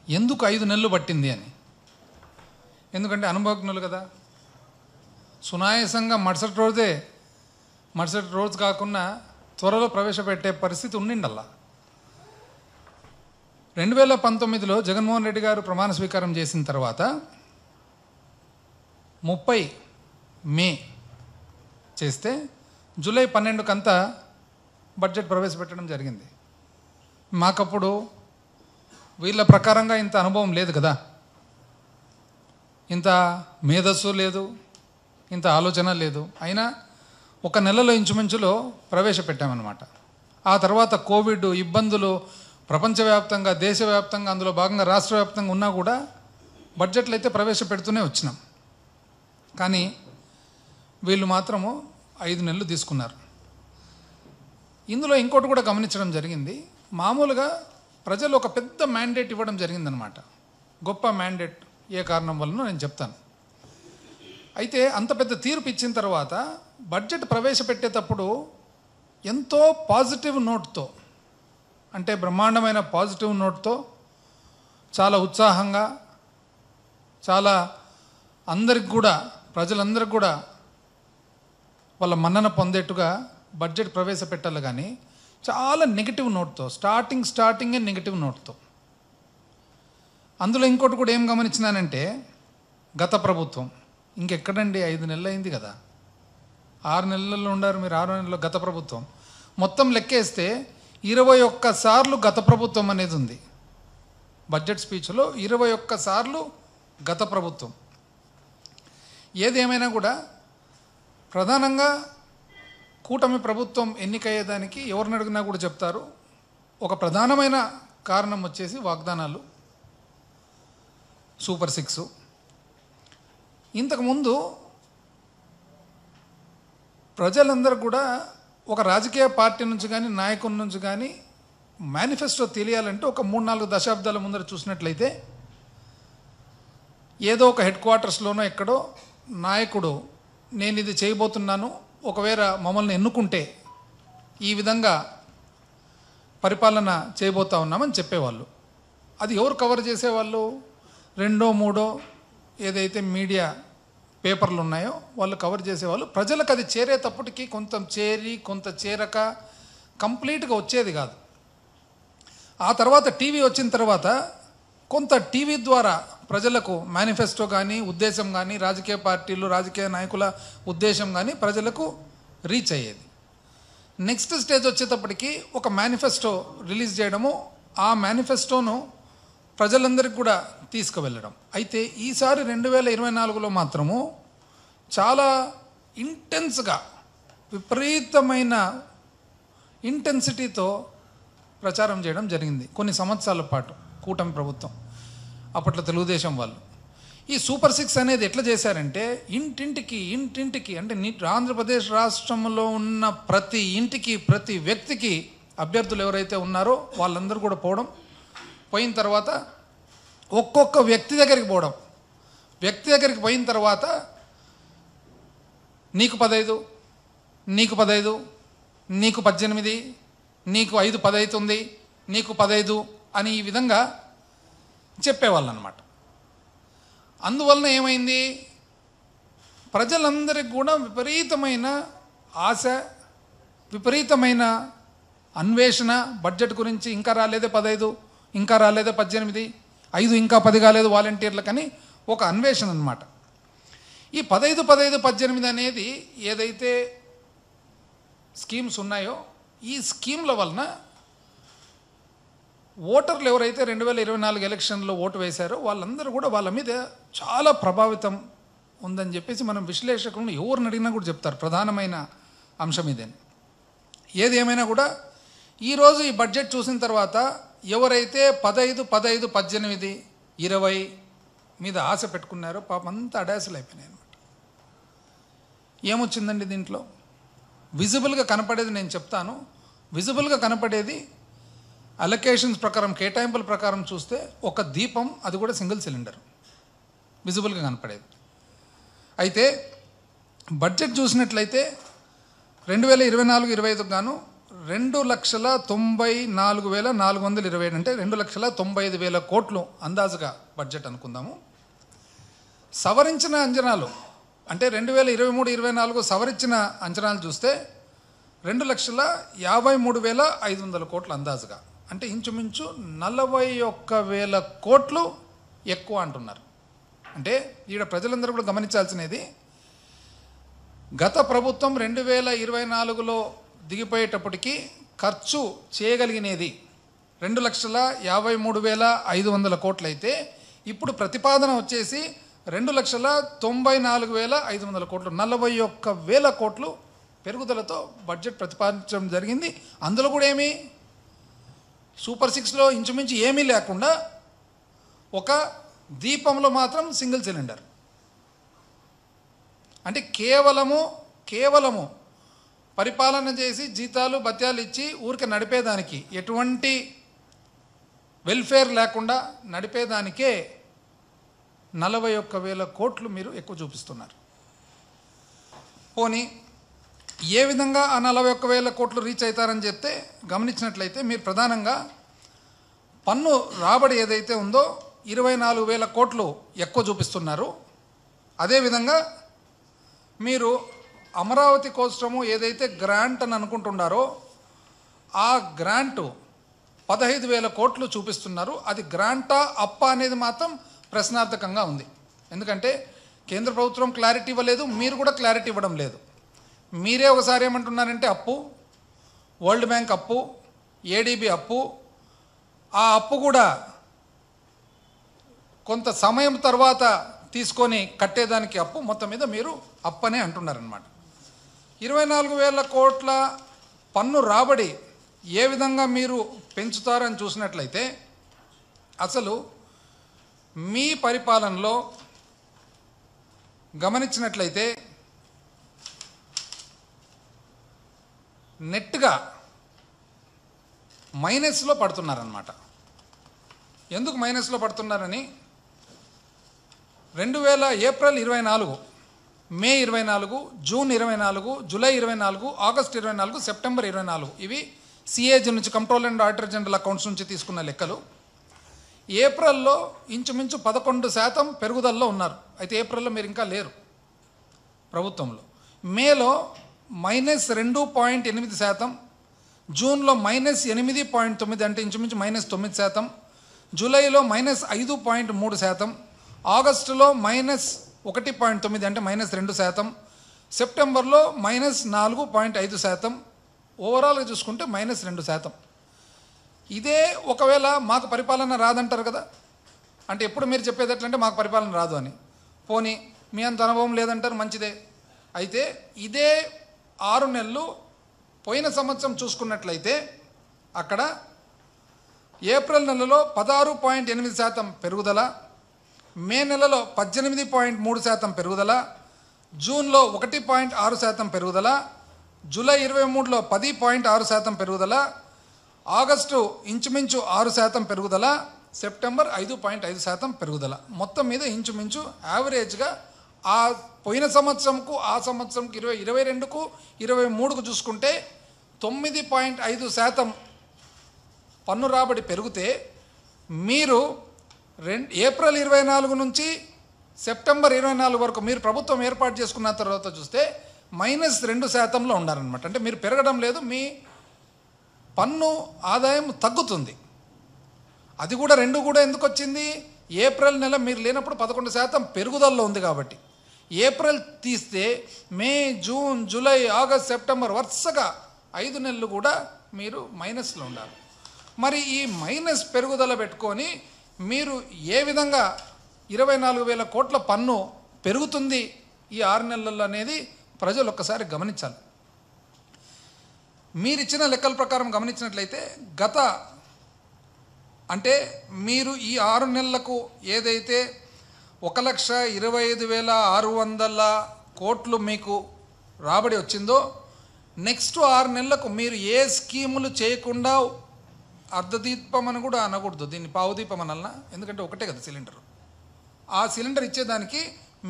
ఎందుకు 5 నెలలు పట్టింది అని. ఎందుకంటే అనుభవజ్ఞులు కదా, సునాయాసంగా మరుసటి రోజు కాకుండా త్వరలో ప్రవేశపెట్టే పరిస్థితి ఉండిండల్లా. 2019లో జగన్మోహన్ రెడ్డి గారు ప్రమాణ స్వీకారం చేసిన తర్వాత 30 మే చేస్తే జూలై 12కంతా బడ్జెట్ ప్రవేశపెట్టడం జరిగింది. మాకప్పుడు వీళ్ళ ప్రకారంగా ఇంత అనుభవం లేదు కదా, ఇంత మేధస్సు లేదు, ఇంత ఆలోచన లేదు. అయినా 1 నెలలో ఇంచుమించులో ప్రవేశపెట్టామన్నమాట. ఆ తర్వాత కోవిడ్ ఇబ్బందులు ప్రపంచవ్యాప్తంగా, దేశవ్యాప్తంగా, అందులో భాగంగా రాష్ట్ర వ్యాప్తంగా ఉన్నా కూడా బడ్జెట్లు అయితే ప్రవేశపెడుతూనే వచ్చినాం. కానీ వీళ్ళు మాత్రము 5 నెలలు తీసుకున్నారు. ఇందులో ఇంకోటి కూడా గమనించడం జరిగింది. మామూలుగా ప్రజలు ఒక పెద్ద మ్యాండేట్ ఇవ్వడం జరిగిందనమాట. గొప్ప మ్యాండేట్, ఏ కారణం వలనో నేను చెప్తాను. అయితే అంత పెద్ద తీర్పు ఇచ్చిన తర్వాత బడ్జెట్ ప్రవేశపెట్టేటప్పుడు ఎంతో పాజిటివ్ నోట్తో, అంటే బ్రహ్మాండమైన పాజిటివ్ నోట్తో, చాలా ఉత్సాహంగా, చాలా అందరికి కూడా, ప్రజలందరికీ కూడా వాళ్ళ మన్నన పొందేట్టుగా బడ్జెట్ ప్రవేశపెట్టాలి. కానీ చాలా నెగిటివ్ నోట్తో, స్టార్టింగే నెగిటివ్ నోట్తో. అందులో ఇంకోటి కూడా ఏం గమనించినానంటే, గత ప్రభుత్వం ఇంకెక్కడండి, 5 నెలలు అయింది కదా, 6 నెలల్లో ఉండారు మీరు, 6 నెలల్లో గత ప్రభుత్వం మొత్తం లెక్కేస్తే 21 సార్లు గత ప్రభుత్వం అనేది ఉంది. బడ్జెట్ స్పీచ్లో 21 సార్లు గత ప్రభుత్వం. ఏదేమైనా కూడా ప్రధానంగా కూటమి ప్రభుత్వం ఎన్నికయ్యేదానికి ఎవరిని అడిగినా కూడా చెప్తారు, ఒక ప్రధానమైన కారణం వచ్చేసి వాగ్దానాలు, సూపర్ 6. ఇంతకుముందు ప్రజలందరూ కూడా ఒక రాజకీయ పార్టీ నుంచి కానీ, నాయకుల నుంచి కానీ మేనిఫెస్టో తెలియాలంటే ఒక 3-4 దశాబ్దాల ముందర చూసినట్లయితే ఏదో ఒక హెడ్ క్వార్టర్స్లోనో ఎక్కడో నాయకుడు, నేను ఇది చేయబోతున్నాను, ఒకవేళ మమ్మల్ని ఎన్నుకుంటే ఈ విధంగా పరిపాలన చేయబోతా ఉన్నామని చెప్పేవాళ్ళు. అది ఎవరు కవర్ చేసేవాళ్ళు? 2-3 ఏదైతే మీడియా పేపర్లు ఉన్నాయో వాళ్ళు కవర్ చేసేవాళ్ళు. ప్రజలకు అది చేరేటప్పటికి కొంత చేరి కొంత చేరక కంప్లీట్గా వచ్చేది కాదు. ఆ తర్వాత టీవీ వచ్చిన తర్వాత కొంత టీవీ ద్వారా ప్రజలకు మేనిఫెస్టో కానీ, ఉద్దేశం కానీ, రాజకీయ పార్టీలు, రాజకీయ నాయకుల ఉద్దేశం కానీ ప్రజలకు రీచ్ అయ్యేది. నెక్స్ట్ స్టేజ్ వచ్చేటప్పటికి ఒక మేనిఫెస్టో రిలీజ్ చేయడము, ఆ మేనిఫెస్టోను ప్రజలందరికీ కూడా తీసుకువెళ్ళడం. అయితే ఈసారి 2024లో మాత్రము చాలా ఇంటెన్స్గా, విపరీతమైన ఇంటెన్సిటీతో ప్రచారం చేయడం జరిగింది కొన్ని సంవత్సరాల పాటు కూటమి ప్రభుత్వం, అప్పట్లో తెలుగుదేశం వాళ్ళు. ఈ సూపర్ 6 అనేది ఎట్లా చేశారంటే, ఇంటింటికి అంటే ఆంధ్రప్రదేశ్ రాష్ట్రంలో ఉన్న ప్రతి ఇంటికి, ప్రతి వ్యక్తికి అభ్యర్థులు ఎవరైతే ఉన్నారో వాళ్ళందరూ కూడా పోయిన తర్వాత ఒక్కొక్క వ్యక్తి దగ్గరికి పోయిన తర్వాత నీకు 15, నీకు 15, నీకు 18, నీకు 5 10 అవుతుంది, నీకు 15 అని ఈ విధంగా చెప్పేవాళ్ళు అన్నమాట. అందువలన ఏమైంది, ప్రజలందరికీ కూడా విపరీతమైన ఆశ, విపరీతమైన అన్వేషణ బడ్జెట్ గురించి. ఇంకా రాలేదే 15, ఇంకా రాలేదే 18, 5 ఇంకా 10 కాలేదు వాలంటీర్లకని ఒక అన్వేషణ అన్నమాట. ఈ 15, 18 అనేది ఏదైతే స్కీమ్స్ ఉన్నాయో ఈ స్కీమ్ల వలన ఓటర్లు ఎవరైతే 2024 ఎలక్షన్లో ఓటు వేశారో వాళ్ళందరూ కూడా వాళ్ళ మీద చాలా ప్రభావితం ఉందని చెప్పేసి మనం విశ్లేషకులను ఎవరిని అడిగినా కూడా చెప్తారు. ప్రధానమైన అంశం ఇదని. ఏది ఏమైనా కూడా ఈరోజు ఈ బడ్జెట్ చూసిన తర్వాత ఎవరైతే 15, 18, 20 మీద ఆశ పెట్టుకున్నారో పాపం అంతా అడాసలు అయిపోయినాయి అనమాట. ఏమొచ్చిందండి దీంట్లో? విజిబుల్గా కనపడేది నేను చెప్తాను. విజిబుల్గా కనపడేది అలొకేషన్స్ ప్రకారం, కేటాయింపుల ప్రకారం చూస్తే ఒక దీపం, అది కూడా సింగిల్ సిలిండర్ విజిబుల్గా కనపడేది. అయితే బడ్జెట్ చూసినట్లయితే 2024-25 గాను 2,94,427 అంటే 2,95,000 కోట్లు అందాజుగా బడ్జెట్ అనుకుందాము. సవరించిన అంచనాలు అంటే 2023-24 సవరించిన అంచనాలు చూస్తే 2,53,500 కోట్లు అందాజుగా, అంటే ఇంచుమించు 41,000 కోట్లు ఎక్కువ అంటున్నారు. అంటే ఈడ ప్రజలందరూ కూడా గమనించాల్సినది, గత ప్రభుత్వం 2024లో దిగిపోయేటప్పటికి ఖర్చు చేయగలిగినది 2,53,500 కోట్లు అయితే ఇప్పుడు ప్రతిపాదన వచ్చేసి 2,94,500 కోట్లు, 41,000 కోట్లు పెరుగుదలతో బడ్జెట్ ప్రతిపాదించడం జరిగింది. అందులో కూడా ఏమి సూపర్ 6లో ఇంచుమించు ఏమీ లేకుండా ఒక దీపంలో మాత్రం సింగిల్ సిలిండర్, అంటే కేవలము పరిపాలన చేసి జీతాలు భత్యాలు ఇచ్చి ఊరికే నడిపేదానికి, ఎటువంటి వెల్ఫేర్ లేకుండా నడిపేదానికే 41,000 కోట్లు మీరు ఎక్కువ చూపిస్తున్నారు. పోనీ ఏ విధంగా ఆ 41,000 కోట్లు రీచ్ అవుతారని చెప్తే గమనించినట్లయితే మీరు ప్రధానంగా పన్ను రాబడి ఏదైతే ఉందో 24,000 కోట్లు ఎక్కువ చూపిస్తున్నారు. అదేవిధంగా మీరు అమరావతి కోసము ఏదైతే గ్రాంట్ అని అనుకుంటున్నారో ఆ గ్రాంటు 15,000 కోట్లు చూపిస్తున్నారు. అది గ్రాంటా అప్ప అనేది మాత్రం ప్రశ్నార్థకంగా ఉంది. ఎందుకంటే కేంద్ర ప్రభుత్వం క్లారిటీ ఇవ్వలేదు, మీరు కూడా క్లారిటీ ఇవ్వడం లేదు. మీరే ఒకసారి ఏమంటున్నారంటే అప్పు, వరల్డ్ బ్యాంక్ అప్పు, ఏడీబీ అప్పు, ఆ అప్పు కూడా కొంత సమయం తర్వాత తీసుకొని కట్టేదానికి అప్పు, మొత్తం మీద మీరు అప్పనే అంటున్నారనమాట. 24,000 కోట్ల పన్ను రాబడి ఏ విధంగా మీరు పెంచుతారని చూసినట్లయితే అసలు మీ పరిపాలనలో గమనించినట్లయితే నెట్గా మైనస్లో పడుతున్నారన్నమాట. ఎందుకు మైనస్లో పడుతున్నారని ఏప్రిల్ 24, మే 24, జూన్ 24, జూలై 24, ఆగస్ట్ 24, సెప్టెంబర్ 24 ఇవి సిఏజీ నుంచి control and auditor general accounts నుంచి తీసుకున్న లెక్కలు. ఏప్రిల్లో ఇంచుమించు 11% పెరుగుదలలో ఉన్నారు. అయితే ఏప్రిల్లో మీరు ఇంకా లేరు ప్రభుత్వంలో. మేలో -2.8%, జూన్లో -8.9 అంటే ఇంచుమించు -9%, జూలైలో -5.3%, ఆగస్టులో -1.9 అంటే -2%, సెప్టెంబర్లో -4.5%, ఓవరాల్గా చూసుకుంటే -2%. ఇదే ఒకవేళ మాకు పరిపాలన రాదంటారు కదా, అంటే ఎప్పుడు మీరు చెప్పేది ఎట్లంటే మాకు పరిపాలన రాదు అని. పోనీ మీ అంత అనుభవం లేదంటారు, మంచిదే. అయితే ఇదే 6 నెలలు పోయిన సంవత్సరం చూసుకున్నట్లయితే అక్కడ ఏప్రిల్ నెలలో 16.8% పెరుగుదల, మే నెలలో 18.3% పెరుగుదల, జూన్లో 1.6% పెరుగుదల, జూలై 23లో 10.6% పెరుగుదల, ఆగస్టు ఇంచుమించు 6% పెరుగుదల, సెప్టెంబర్ 5.5% పెరుగుదల. మొత్తం మీద ఇంచుమించు యావరేజ్గా ఆ పోయిన సంవత్సరంకు ఆ సంవత్సరంకు 2022కు 2023కు చూసుకుంటే 9.5% పన్ను రాబడి పెరిగితే మీరు ఏప్రిల్ 24 నుంచి సెప్టెంబర్ 24 వరకు మీరు ప్రభుత్వం ఏర్పాటు చేసుకున్న తర్వాత చూస్తే -2%లో ఉండాలన్నమాట. అంటే మీరు పెరగడం లేదు, మీ పన్ను ఆదాయం తగ్గుతుంది. అది కూడా 2 కూడా ఎందుకు వచ్చింది? ఏప్రిల్ నెల మీరు లేనప్పుడు 11% పెరుగుదలలో ఉంది కాబట్టి. ఏప్రిల్ తీస్తే మే, జూన్, జూలై, ఆగస్ట్, సెప్టెంబర్ వరుసగా 5 నెలలు కూడా మీరు మైనస్లో ఉండాలి. మరి ఈ మైనస్ పెరుగుదల పెట్టుకొని మీరు ఏ విధంగా 24,000 కోట్ల పన్ను పెరుగుతుంది ఈ 6 నెలల్లో అనేది ప్రజలు ఒక్కసారి గమనించాలి. మీరిచ్చిన లెక్కల ప్రకారం గమనించినట్లయితే అంటే మీరు ఈ 6 నెలలకు ఏదైతే 1,25,600 కోట్లు మీకు రాబడి వచ్చిందో, నెక్స్ట్ 6 నెలలకు మీరు ఏ స్కీములు చేయకుండా, అర్ధదీపం అని కూడా అనకూడదు, దీన్ని పావుదీపం అనాలన్నా, ఎందుకంటే ఒకటే కదా సిలిండర్. ఆ సిలిండర్ ఇచ్చేదానికి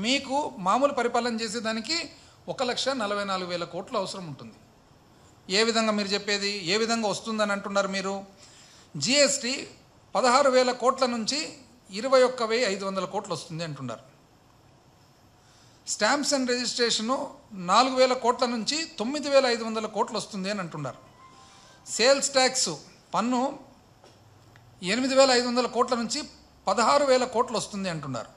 మీకు మామూలు పరిపాలన చేసేదానికి 1,44,000 కోట్లు అవసరం ఉంటుంది. ఏ విధంగా మీరు చెప్పేది? ఏ విధంగా వస్తుందని అంటున్నారు మీరు? జిఎస్టీ 16,000 కోట్ల నుంచి 21,500 కోట్లు వస్తుంది అంటున్నారు. స్టాంప్స్ అండ్ రిజిస్ట్రేషను 4,000 కోట్ల నుంచి 9,500 కోట్లు వస్తుంది అని అంటున్నారు. సేల్స్ ట్యాక్స్ పన్ను 8,500 కోట్ల నుంచి 16,000 కోట్లు వస్తుంది అంటున్నారు.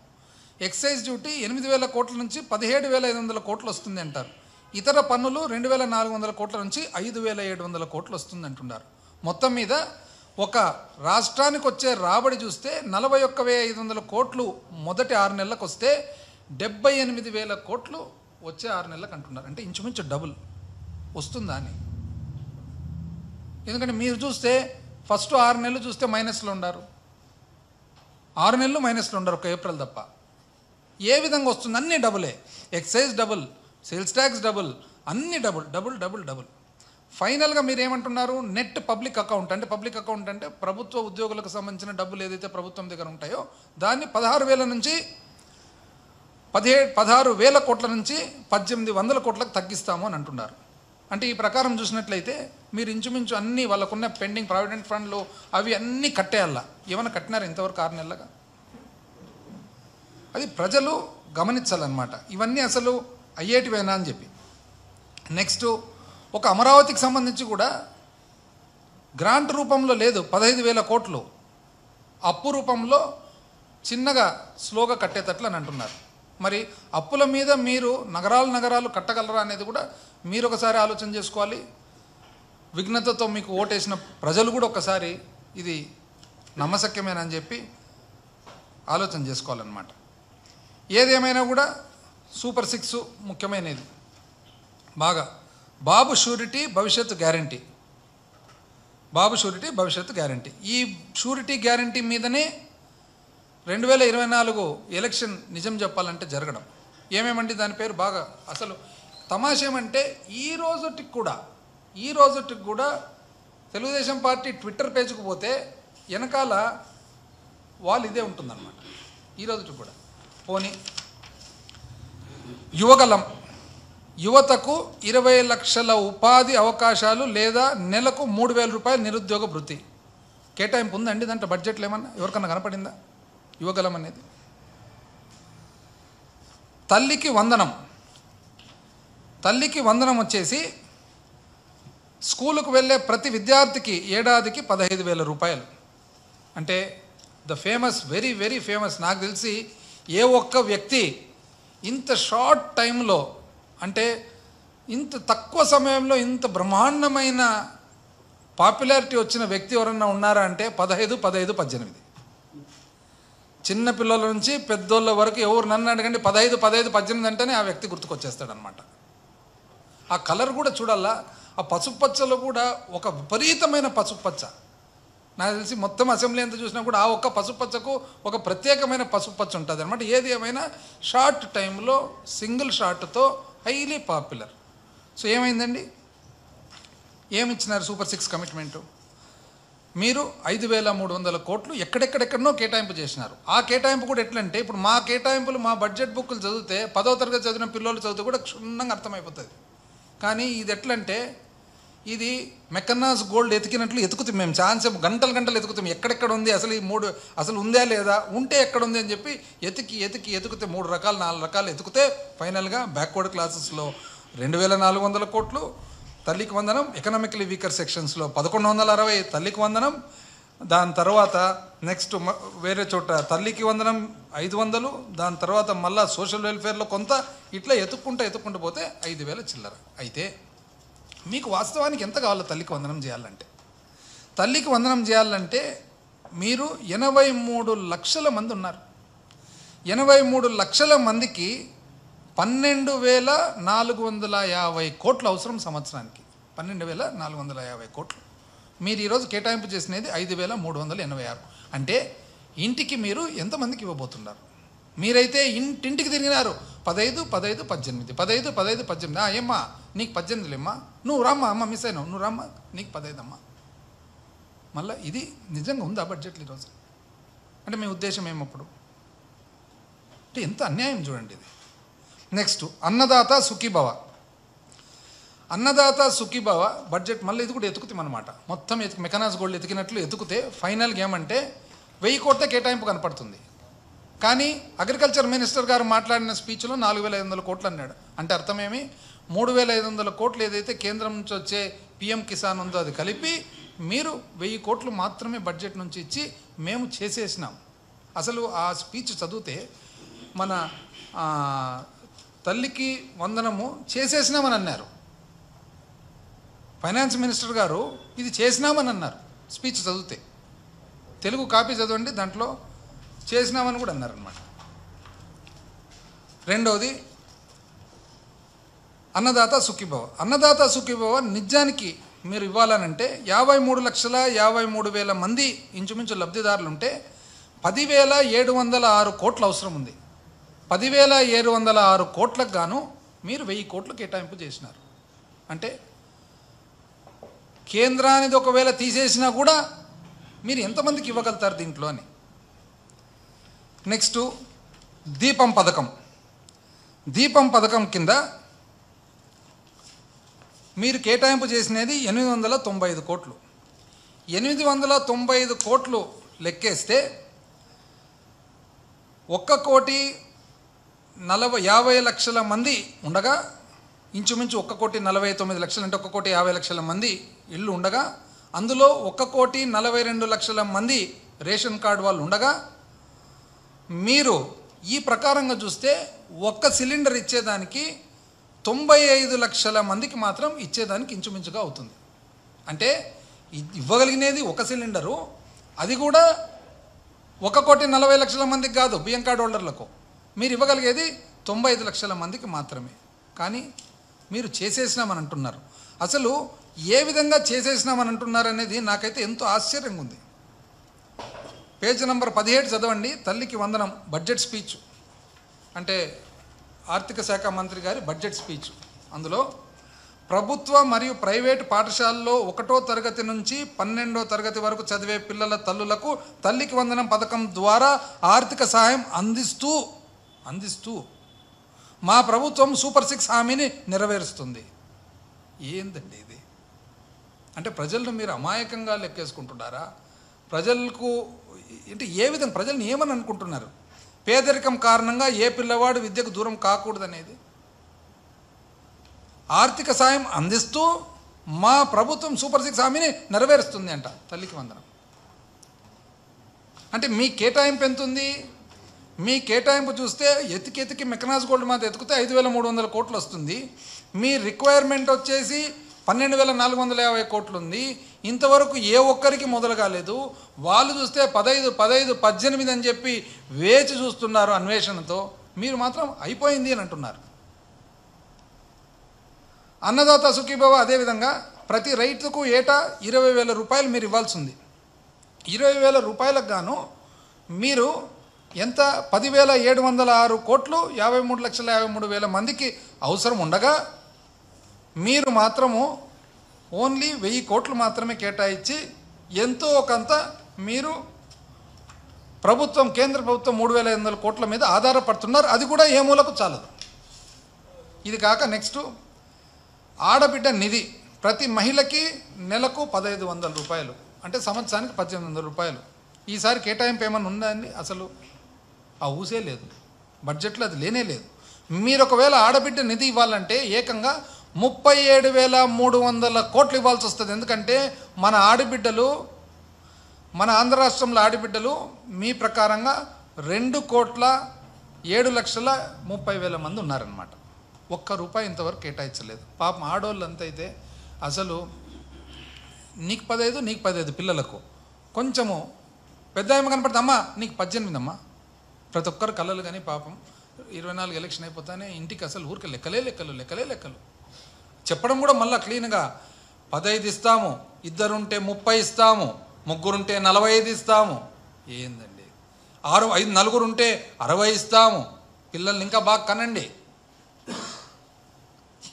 ఎక్సైజ్ డ్యూటీ 8,000 కోట్ల నుంచి 17,500 కోట్లు వస్తుంది అంటారు. ఇతర పన్నులు 2,400 కోట్ల నుంచి 5,700 కోట్లు వస్తుంది అంటున్నారు. మొత్తం మీద ఒక రాష్ట్రానికి వచ్చే రాబడి చూస్తే 41,500 కోట్లు మొదటి 6 నెలలకు వస్తే 78,000 కోట్లు వచ్చే 6 నెలలకు అంటున్నారు. అంటే ఇంచుమించు డబుల్ వస్తుందా అని. ఎందుకంటే మీరు చూస్తే ఫస్ట్ 6 నెలలు చూస్తే మైనస్లో ఉన్నారు, 6 నెలలు మైనస్లో ఉండరు, ఒక ఏప్రిల్ తప్ప. ఏ విధంగా వస్తుంది? అన్నీ డబులే. Excise double, sales tax double, అన్నీ డబుల్ డబుల్ డబుల్ డబుల్. ఫైనల్గా మీరు ఏమంటున్నారు? నెట్ పబ్లిక్ అకౌంట్ అంటే, పబ్లిక్ అకౌంట్ అంటే ప్రభుత్వ ఉద్యోగులకు సంబంధించిన డబ్బులు ఏదైతే ప్రభుత్వం దగ్గర ఉంటాయో దాన్ని 16,000 నుంచి 16,000 కోట్ల నుంచి 1,800 కోట్లకు తగ్గిస్తాము అని అంటున్నారు. అంటే ఈ ప్రకారం చూసినట్లయితే మీరు ఇంచుమించు అన్నీ వాళ్ళకున్న పెండింగ్ ప్రావిడెంట్ ఫండ్లు అవి అన్నీ కట్టేయాల. ఏమైనా కట్టినారు ఇంతవరకు 6 నెలలుగా? అది ప్రజలు గమనించాలన్నమాట. ఇవన్నీ అసలు అయ్యేటివేనా అని చెప్పి. నెక్స్ట్, ఒక అమరావతికి సంబంధించి కూడా గ్రాంట్ రూపంలో లేదు 15,000 కోట్లు, అప్పు రూపంలో చిన్నగా స్లోగా కట్టేటట్లు అని అంటున్నారు. మరి అప్పుల మీద మీరు నగరాలు కట్టగలరా అనేది కూడా మీరు ఒకసారి ఆలోచన చేసుకోవాలి. విఘ్నతతో మీకు ఓటేసిన ప్రజలు కూడా ఒకసారి ఇది నమ్మశక్యమేనని చెప్పి ఆలోచన చేసుకోవాలన్నమాట. ఏదేమైనా కూడా సూపర్ 6 ముఖ్యమైనది. బాగా బాబు షూరిటీ భవిష్యత్తు గ్యారంటీ, బాబు షూరిటీ భవిష్యత్తు గ్యారంటీ. ఈ షూరిటీ గ్యారంటీ మీదనే 2024 ఎలక్షన్ నిజం చెప్పాలంటే జరగడం. ఏమేమండి దాని పేరు? బాగా అసలు తమాషేమంటే ఈ రోజుటికి కూడా తెలుగుదేశం పార్టీ ట్విట్టర్ పేజ్కి పోతే వెనకాల వాళ్ళు ఇదే ఉంటుందన్నమాట. ఈ రోజుటికి కూడా పోనీ యువగలం, యువతకు 20 లక్షల ఉపాధి అవకాశాలు లేదా నెలకు 3,000 రూపాయలు నిరుద్యోగ భృతి కేటాయింపు ఉందండి దాంట్లో బడ్జెట్లో? ఏమన్నా ఎవరికన్నా కనపడిందా యువగలం అనేది? తల్లికి వందనం వచ్చేసి స్కూలుకు వెళ్ళే ప్రతి విద్యార్థికి ఏడాదికి 15,000 రూపాయలు. అంటే the famous, very very famous. నాకు తెలిసి ఏ ఒక్క వ్యక్తి ఇంత షార్ట్ టైంలో, అంటే ఇంత తక్కువ సమయంలో ఇంత బ్రహ్మాండమైన పాపులారిటీ వచ్చిన వ్యక్తి ఎవరన్నా ఉన్నారా అంటే 15, 15, 18. చిన్న పిల్లల నుంచి పెద్దోళ్ళ వరకు ఎవరు నన్ను అడగండి 15, 15, 18 అంటేనే ఆ వ్యక్తి గుర్తుకొచ్చేస్తాడనమాట. ఆ కలర్ కూడా చూడాలా, ఆ పసుపచ్చలో కూడా ఒక విపరీతమైన పసుపచ్చ. నాకు తెలిసి మొత్తం అసెంబ్లీ ఎంత చూసినా కూడా ఆ ఒక్క పసుపచ్చకు ఒక ప్రత్యేకమైన పసుపచ్చ ఉంటుంది అనమాట. ఏది ఏమైనా షార్ట్ టైంలో సింగిల్ షాట్తో హైలీ పాపులర్. సో ఏమైందండి? ఏమిచ్చినారు సూపర్ 6 కమిట్మెంటు? మీరు 5,300 కోట్లు ఎక్కడెక్కడెక్కడనో కేటాయింపు చేసినారు. ఆ కేటాయింపు కూడా ఎట్లంటే, ఇప్పుడు మా కేటాయింపులు మా బడ్జెట్ బుక్కులు చదివితే 10వ తరగతి చదివిన పిల్లలు చదివితే కూడా క్షుణ్ణంగా అర్థమైపోతుంది. కానీ ఇది ఎట్లంటే, ఇది మెకనాస్ గోల్డ్ ఎతికినట్లు ఎతుకుతాం మేము. ఛాన్స్ గంటలు ఎతుకుతాం ఎక్కడెక్కడ ఉంది, అసలు ఈ 3 అసలు ఉందా లేదా, ఉంటే ఎక్కడ ఉంది అని చెప్పి ఎతికితే 3 రకాలు 4 రకాలు ఎతికితే ఫైనల్గా బ్యాక్వర్డ్ క్లాసెస్లో 2,400 కోట్లు, తల్లికి వందనం, ఎకనామికలీ వీకర్ సెక్షన్స్లో 1,160 తల్లికి వందనం, దాని తర్వాత నెక్స్ట్ వేరే చోట తల్లికి వందనం 500, దాని తర్వాత మళ్ళీ సోషల్ వెల్ఫేర్లో కొంత, ఇట్లా ఎత్తుక్కుంటూ పోతే 5,000 చిల్లర. అయితే మీకు వాస్తవానికి ఎంత కావాలో తల్లికి వందనం చేయాలంటే? తల్లికి వందనం చేయాలంటే మీరు 83 లక్షల మంది ఉన్నారు. 83 లక్షల మందికి 12,450 కోట్లు అవసరం సంవత్సరానికి. 12,450 కోట్లు. మీరు ఈరోజు కేటాయింపు చేసినది 5,386. అంటే ఇంటికి మీరు ఎంతమందికి ఇవ్వబోతున్నారు? మీరైతే ఇంటింటికి తిరిగినారు 15, 15, 18, 15, 15, 18. ఏమ్మా నీకు 18 అమ్మా, నువ్వు రామ్మా, అమ్మ మిస్ అయినావు, నువ్వు రామ్మా, నీకు 15 అమ్మా. మళ్ళీ ఇది నిజంగా ఉందా బడ్జెట్లు ఈరోజు? అంటే మీ ఉద్దేశం ఏమప్పుడు? అంటే ఎంత అన్యాయం చూడండి ఇది. నెక్స్ట్, అన్నదాత సుఖీభవ. అన్నదాత సుఖీభవ బడ్జెట్ మళ్ళీ ఇది కూడా ఎతుకుతాం అనమాట. మొత్తం మెకనాజ్ గోల్డ్ ఎతికినట్లు ఎతుకుతే ఫైనల్గా ఏమంటే 1000 కోట్ల కేటాయింపు కనపడుతుంది. కానీ అగ్రికల్చర్ మినిస్టర్ గారు మాట్లాడిన స్పీచ్లో 4500 కోట్లు అన్నాడు. అంటే అర్థమేమి, 3500 కోట్లు ఏదైతే కేంద్రం నుంచి వచ్చే పిఎం కిసాన్ ఉందో అది కలిపి మీరు 1000 కోట్లు మాత్రమే బడ్జెట్ నుంచి ఇచ్చి మేము చేసేసినాం. అసలు ఆ స్పీచ్ చదివితే మన తల్లికి వందనము చేసేసినామని అన్నారు. ఫైనాన్స్ మినిస్టర్ గారు ఇది చేసినామని అన్నారు స్పీచ్ చదివితే. తెలుగు కాపీ చదవండి, దాంట్లో చేసినామని కూడా అన్నారనమాట. రెండవది అన్నదాత సుఖీభవ. అన్నదాత సుఖీభవ నిజానికి మీరు ఇవ్వాలనంటే 53,53,000 మంది ఇంచుమించు లబ్ధిదారులు ఉంటే 10,706 కోట్లు అవసరం ఉంది. 10,706 కోట్లకు గాను మీరు 1000 కోట్లు కేటాయింపు చేసినారు. అంటే కేంద్రానిది ఒకవేళ తీసేసినా కూడా మీరు ఎంతమందికి ఇవ్వగలుగుతారు దీంట్లో అని. నెక్స్ట్ దీపం పథకం. దీపం పథకం కింద మీరు కేటాయింపు చేసినది 895 కోట్లు. 895 కోట్లు లెక్కేస్తే 1,50,00,000 మంది ఉండగా, ఇంచుమించు 1,49,00,000 అంటే 1,50,00,000 మంది ఇళ్ళు ఉండగా, అందులో 1,42,00,000 మంది రేషన్ కార్డు వాళ్ళు ఉండగా, మీరు ఈ ప్రకారంగా చూస్తే ఒక్క సిలిండర్ ఇచ్చేదానికి 95 లక్షల మందికి మాత్రం ఇచ్చేదానికి ఇంచుమించుగా అవుతుంది. అంటే ఇవ్వగలిగినది ఒక సిలిండరు, అది కూడా 1,40,00,000 మందికి కాదు బియ్యం కార్డు హోల్డర్లకు. మీరు ఇవ్వగలిగేది 95 లక్షల మందికి మాత్రమే. కానీ మీరు చేసేసినామని అంటున్నారు. అసలు ఏ విధంగా చేసేసినామని అంటున్నారు అనేది నాకైతే ఎంతో ఆశ్చర్యంగా ఉంది. పేజ్ నెంబర్ 17 చదవండి. తల్లికి వందనం బడ్జెట్ స్పీచ్, అంటే ఆర్థిక శాఖ మంత్రి గారి బడ్జెట్ స్పీచ్. అందులో ప్రభుత్వ మరియు ప్రైవేటు పాఠశాలలో 1వ తరగతి నుంచి 12వ తరగతి వరకు చదివే పిల్లల తల్లులకు తల్లికి వందనం పథకం ద్వారా ఆర్థిక సహాయం అందిస్తూ మా ప్రభుత్వం సూపర్ 6 హామీని నెరవేరుస్తుంది. ఏందండి ఇది? అంటే ప్రజలను మీరు అమాయకంగా లెక్కేసుకుంటున్నారా? ప్రజలకు అంటే ఏ విధంగా ప్రజల్ని ఏమని అనుకుంటున్నారు? పేదరికం కారణంగా ఏ పిల్లవాడు విద్యకు దూరం కాకూడదనేది. ఆర్థిక సాయం అందిస్తూ మా ప్రభుత్వం సూపర్ 6 హామీని నెరవేరుస్తుంది అంట తల్లికి వందనం. అంటే మీ కేటాయింపు ఎంత ఉంది? మీ కేటాయింపు చూస్తే ఎతికి మెకనాజ్ గోల్డ్ మీద ఎతికితే 5,300 కోట్లు వస్తుంది. మీ రిక్వైర్మెంట్ వచ్చేసి 12,450 కోట్లు ఉంది. ఇంతవరకు ఏ ఒక్కరికి మొదలు కాలేదు. వాళ్ళు చూస్తే 15, 18 అని చెప్పి వేచి చూస్తున్నారు అన్వేషణతో. మీరు మాత్రం అయిపోయింది అని అంటున్నారు. అన్నదాత సుఖీభవ అదేవిధంగా ప్రతి రైతుకు ఏటా 20,000 రూపాయలు మీరు ఇవ్వాల్సి ఉంది. 20,000 రూపాయలకు గాను మీరు ఎంత 10,706 కోట్లు 53,53,000 మందికి అవసరం ఉండగా, మీరు మాత్రము ఓన్లీ 1000 కోట్లు మాత్రమే కేటాయించి ఎంతో కొంత మీరు ప్రభుత్వం కేంద్ర ప్రభుత్వం 3,500 కోట్ల మీద ఆధారపడుతున్నారు. అది కూడా ఏ మూలకు చాలదు. ఇది కాక నెక్స్ట్ ఆడబిడ్డ నిధి ప్రతి మహిళకి నెలకు 1,500 రూపాయలు, అంటే సంవత్సరానికి 1,800 రూపాయలు. ఈసారి కేటాయింపు ఏమన్నా ఉందా అండి? అసలు ఆ ఊసే లేదు, బడ్జెట్లో అది లేనే లేదు. మీరు ఒకవేళ ఆడబిడ్డ నిధి ఇవ్వాలంటే ఏకంగా 37,300 కోట్లు ఇవ్వాల్సి వస్తుంది. ఎందుకంటే మన ఆడబిడ్డలు, మన ఆంధ్ర రాష్ట్రంలో ఆడబిడ్డలు మీ ప్రకారంగా 2,07,30,000 మంది ఉన్నారనమాట. ₹1 ఇంతవరకు కేటాయించలేదు. పాపం ఆడవాళ్ళు అంతైతే అసలు నీకు 15 పిల్లలకు కొంచెము పెద్ద ఏమో కనపడుతుంది, అమ్మా నీకు 18 అమ్మా. ప్రతి ఒక్కరు కళలు. కానీ పాపం 24 ఎలక్షన్ అయిపోతానే ఇంటికి అసలు ఊరికి లెక్కలు చెప్పడం కూడా మళ్ళీ క్లీన్గా 15 ఇస్తాము, 2 ఉంటే 30 ఇస్తాము, 3 ఉంటే 45 ఇస్తాము. ఏందండి? 4 ఉంటే 60 ఇస్తాము. పిల్లల్ని ఇంకా బాగా కనండి.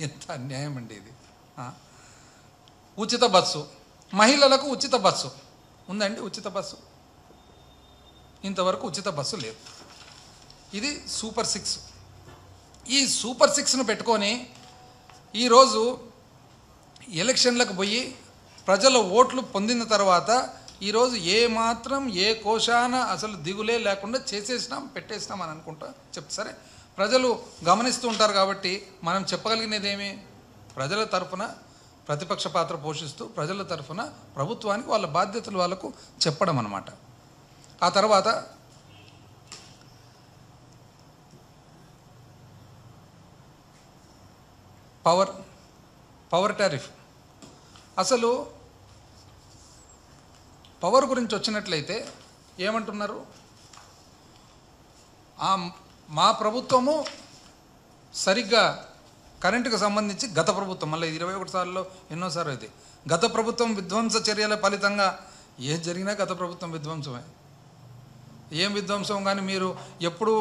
ఎంత అన్యాయం అండి ఇది. ఉచిత బస్సు, మహిళలకు ఉచిత బస్సు ఉందండి. ఉచిత బస్సు ఇంతవరకు ఉచిత బస్సు లేదు. ఇది సూపర్ 6. ఈ సూపర్ 6ను పెట్టుకొని ఈరోజు ఎలక్షన్లకు పోయి ప్రజల ఓట్లు పొందిన తర్వాత ఈరోజు మాత్రం ఏ కోశాన అసలు దిగులే లేకుండా చేసేసినాం పెట్టేసినాం అని అనుకుంటా సరే ప్రజలు గమనిస్తూ ఉంటారు కాబట్టి మనం చెప్పగలిగినదేమి, ప్రజల తరఫున ప్రతిపక్ష పాత్ర పోషిస్తూ ప్రజల తరఫున ప్రభుత్వానికి వాళ్ళ బాధ్యతలు వాళ్ళకు చెప్పడం అన్నమాట. ఆ తర్వాత పవర్ టారిఫ్. అసలు పవర్ గురించి వచ్చినట్లయితే ఏమంటున్నారు, మా ప్రభుత్వము సరిగ్గా కరెంటుకు సంబంధించి గత ప్రభుత్వం మళ్ళీ 21 సార్లు ఎన్నోసార్లు అయితే గత ప్రభుత్వం విధ్వంస చర్యల ఫలితంగా ఏం జరిగినా గత ప్రభుత్వం విధ్వంసమే. ఏం విధ్వంసం కానీ మీరు ఎప్పుడు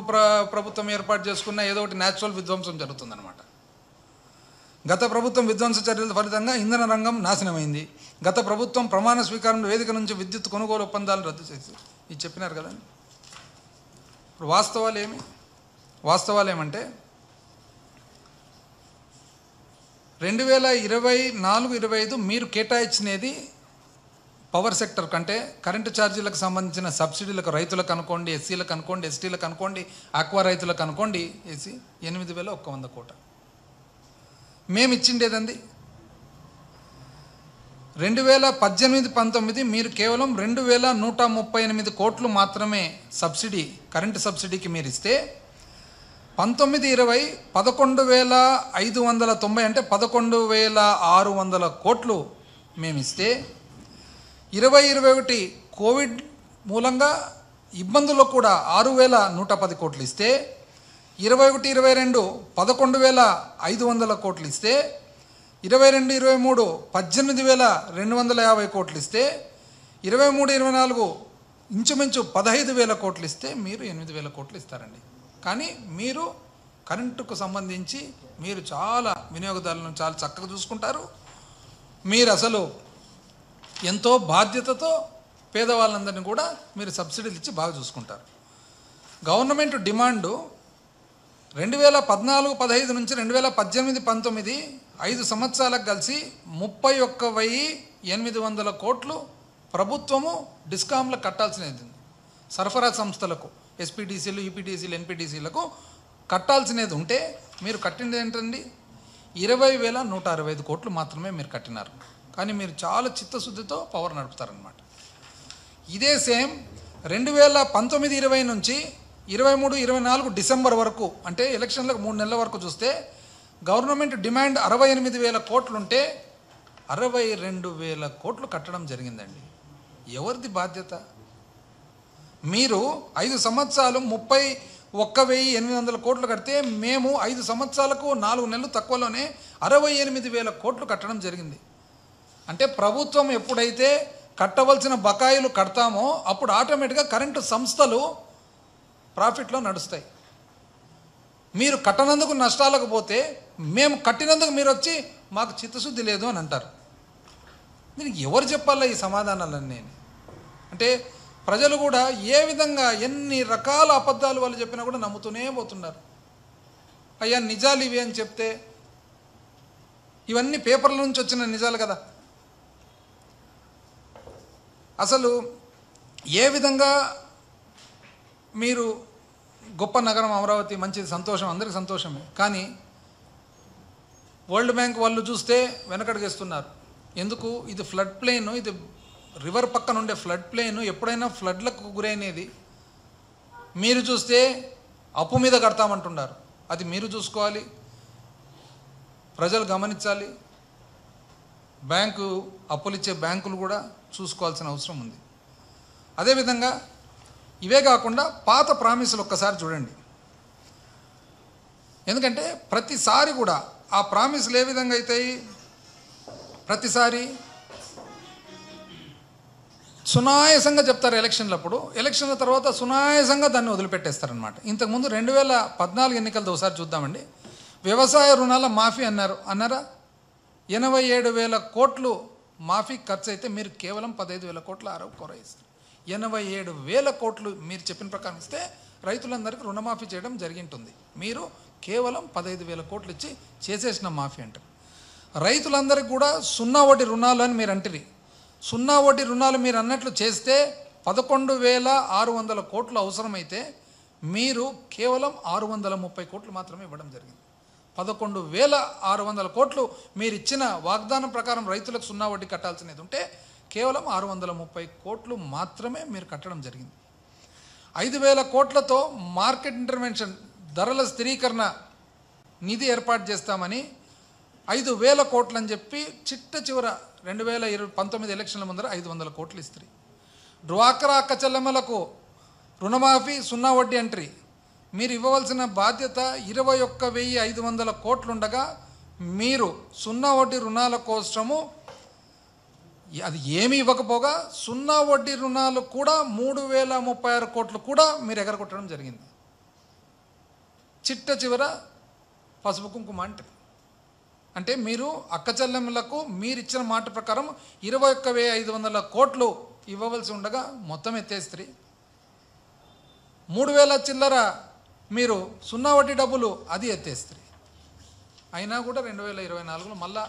ప్రభుత్వం ఏర్పాటు చేసుకున్నా ఏదో ఒకటి న్యాచురల్ విధ్వంసం జరుగుతుందన్నమాట. గత ప్రభుత్వం విధ్వంస చర్యల ఫలితంగా ఇంధన రంగం నాశనమైంది. గత ప్రభుత్వం ప్రమాణ స్వీకారం వేదిక నుంచి విద్యుత్ కొనుగోలు ఒప్పందాలను రద్దు చేసి ఇది చెప్పినారు కదండి. ఇప్పుడు వాస్తవాలు ఏమంటే 2024-25 మీరు కేటాయించినది పవర్ సెక్టర్ కంటే కరెంటు ఛార్జీలకు సంబంధించిన సబ్సిడీలకు రైతులకు అనుకోండి, ఎస్సీలకు అనుకోండి, ఎస్టీలకు అనుకోండి, ఆక్వా రైతులకు అనుకోండి, 8,100 కోట్ల. మేము ఇచ్చిండేదండి 2018-19 మీరు కేవలం 2,138 కోట్లు మాత్రమే సబ్సిడీ, కరెంటు సబ్సిడీకి మీరు ఇస్తే 19-20 11,590 అంటే 11,600 కోట్లు మేము ఇస్తే 20-21 కోవిడ్ మూలంగా ఇబ్బందుల్లో కూడా 6,110 కోట్లు ఇస్తే 21-22 11,500 కోట్లు ఇస్తే 22-23 18,250 కోట్లు ఇస్తే 23-24 ఇంచుమించు 15,000 కోట్లు ఇస్తే మీరు 8,000 కోట్లు ఇస్తారండి. కానీ మీరు కరెంటుకు సంబంధించి మీరు చాలా వినియోగదారులను చాలా చక్కగా చూసుకుంటారు. మీరు అసలు ఎంతో బాధ్యతతో పేదవాళ్ళందరినీ కూడా మీరు సబ్సిడీలు ఇచ్చి బాగా చూసుకుంటారు. గవర్నమెంట్ డిమాండు 2014-15 నుంచి 2018-19 5 సంవత్సరాలకు కలిసి 31,800 కోట్లు ప్రభుత్వము డిస్కామ్లకు కట్టాల్సినది, సరఫరా సంస్థలకు ఎస్పీటీసీలు, ఈపీటీసీలు, ఎన్పీటీసీలకు కట్టాల్సినది ఉంటే మీరు కట్టినది ఏంటండి 20,165 కోట్లు మాత్రమే మీరు కట్టినారు. కానీ మీరు చాలా చిత్తశుద్ధితో పవర్ నడుపుతారనమాట. ఇదే సేమ్ 2019-20 నుంచి 23-24 డిసెంబర్ వరకు అంటే ఎలక్షన్లకు 3 నెలల వరకు చూస్తే గవర్నమెంట్ డిమాండ్ 68,000 కోట్లుంటే 62,000 కోట్లు కట్టడం జరిగిందండి. ఎవరిది బాధ్యత? మీరు 5 సంవత్సరాలు 31,800 కోట్లు కడితే మేము 5 సంవత్సరాలకు 4 నెలలు తక్కువలోనే 68,000 కోట్లు కట్టడం జరిగింది. అంటే ప్రభుత్వం ఎప్పుడైతే కట్టవలసిన బకాయిలు కడతామో అప్పుడు ఆటోమేటిక్గా కరెంటు సంస్థలు ప్రాఫిట్లో నడుస్తాయి. మీరు కట్టనందుకు నష్టాలకు పోతే మేము కట్టినందుకు మీరు వచ్చి మాకు చిత్తశుద్ధి లేదు అని అంటారు. దీనికి ఎవరు చెప్పాలా ఈ సమాధానాలన్నీ? అంటే ప్రజలు కూడా ఏ విధంగా ఎన్ని రకాల అబద్ధాలు వాళ్ళు చెప్పినా కూడా నమ్ముతూనే పోతున్నారు. అయ్యా నిజాలు ఇవి అని చెప్తే ఇవన్నీ పేపర్ల నుంచి వచ్చిన నిజాలు కదా. అసలు ఏ విధంగా మీరు గొప్ప నగరం అమరావతి మంచిది, సంతోషం, అందరికీ సంతోషమే. కానీ వరల్డ్ బ్యాంక్ వాళ్ళు చూస్తే వెనకడుగేస్తున్నారు. ఎందుకు? ఇది ఫ్లడ్ ప్లేన్, ఇది రివర్ పక్కన ఉండే ఫ్లడ్ ప్లేన్, ఎప్పుడైనా ఫ్లడ్లకు గురైనది. మీరు చూస్తే అప్పు మీద కడతామంటున్నారు. అది మీరు చూసుకోవాలి, ప్రజలు గమనించాలి, బ్యాంకు అప్పులు ఇచ్చే బ్యాంకులు కూడా చూసుకోవాల్సిన అవసరం ఉంది. అదేవిధంగా ఇవే కాకుండా పాత ప్రామిసులు ఒక్కసారి చూడండి. ఎందుకంటే ప్రతిసారి కూడా ఆ ప్రామిసులు ఏ విధంగా అవుతాయి, ప్రతిసారి సునాయాసంగా చెప్తారు ఎలక్షన్లప్పుడు, ఎలక్షన్ల తర్వాత సునాయాసంగా దాన్ని వదిలిపెట్టేస్తారనమాట. ఇంతకుముందు 2014 ఎన్నికలతో ఒకసారి చూద్దామండి. వ్యవసాయ రుణాల మాఫీ అన్నారా? 87,000 కోట్లు మాఫీ ఖర్చు అయితే మీరు కేవలం 15,000 కోట్ల ఆరోపణ ఇస్తారు. 87,000 కోట్లు మీరు చెప్పిన ప్రకారం ఇస్తే రైతులందరికీ రుణమాఫీ చేయడం జరిగింటుంది. మీరు కేవలం 15,000 కోట్లు ఇచ్చి చేసేసిన మాఫీ అంటారు. రైతులందరికీ కూడా సున్నా వడ్డీ రుణాలు అని మీరు అంటిరి. సున్నా వడ్డీ రుణాలు మీరు అన్నట్లు చేస్తే 11,600 కోట్లు అవసరమైతే మీరు కేవలం 630 కోట్లు మాత్రమే ఇవ్వడం జరిగింది. 11,600 కోట్లు మీరు ఇచ్చిన వాగ్దానం ప్రకారం రైతులకు సున్నా వడ్డీ కట్టాల్సినది ఉంటే కేవలం 630 కోట్లు మాత్రమే మీరు కట్టడం జరిగింది. 5,000 కోట్లతో మార్కెట్ ఇంటర్వెన్షన్ ధరల స్థిరీకరణ నిధి ఏర్పాటు చేస్తామని 5,000 కోట్లు అని చెప్పి చిట్ట చివర 2019 ఎలక్షన్ల ముందర 500 కోట్లు ఇస్తారు. డ్వాక్రా అక్క చెల్లెమ్మలకు రుణమాఫీ సున్నా వడ్డీ అంటారు. మీరు ఇవ్వవలసిన బాధ్యత 21,500 కోట్లు ఉండగా మీరు సున్నా వడ్డీ రుణాల కోసము అది ఏమీ ఇవ్వకపోగా సున్నా వడ్డీ రుణాలు కూడా 3,036 కోట్లు కూడా మీరు ఎగరగొట్టడం జరిగింది. చిట్ట చివర పసుపు కుంకుమ అంటే మీరు అక్క చెల్లెమ్మలకు మీరు ఇచ్చిన మాట ప్రకారం 21,500 కోట్లు ఇవ్వవలసి ఉండగా మొత్తం ఎత్తేస్త్రీ. 3,000 చిల్లర మీరు సున్నా వడ్డీ డబ్బులు అది ఎత్తేస్త్రీ. అయినా కూడా 2024లో మళ్ళా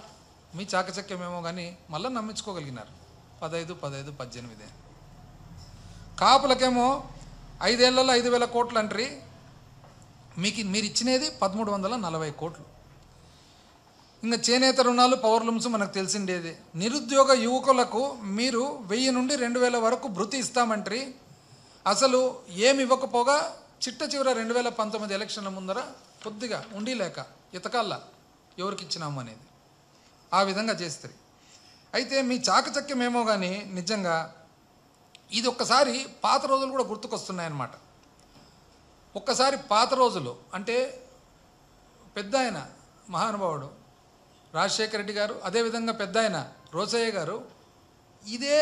మీ చాకచక్యమేమో కానీ మళ్ళీ నమ్మించుకోగలిగినారు 15, 15, 18. కాపులకేమో 5 ఏళ్లలో 5,000 కోట్లు అంటారు. మీరు ఇచ్చినది 1,340 కోట్లు. ఇంకా చేనేత రుణాలు, పవర్ లూమ్స్ మనకు తెలిసిండేది. నిరుద్యోగ యువకులకు మీరు 1000 నుండి 2,000 వరకు భృతి ఇస్తామంటారు. అసలు ఏమి ఇవ్వకపోగా చిట్ట చివర 2019 ఎలక్షన్ల ముందర కొద్దిగా ఉండి లేక ఇతకాల్లా ఎవరికి ఇచ్చినాము అనేది ఆ విధంగా చేస్తారు. అయితే మీ చాకచక్యమేమో కానీ నిజంగా ఇది ఒక్కసారి పాత రోజులు కూడా గుర్తుకొస్తున్నాయన్నమాట. ఒక్కసారి పాత రోజులు అంటే పెద్ద ఆయన మహానుభావుడు రాజశేఖర రెడ్డి గారు, అదేవిధంగా పెద్ద ఆయన రోసయ్య గారు ఇదే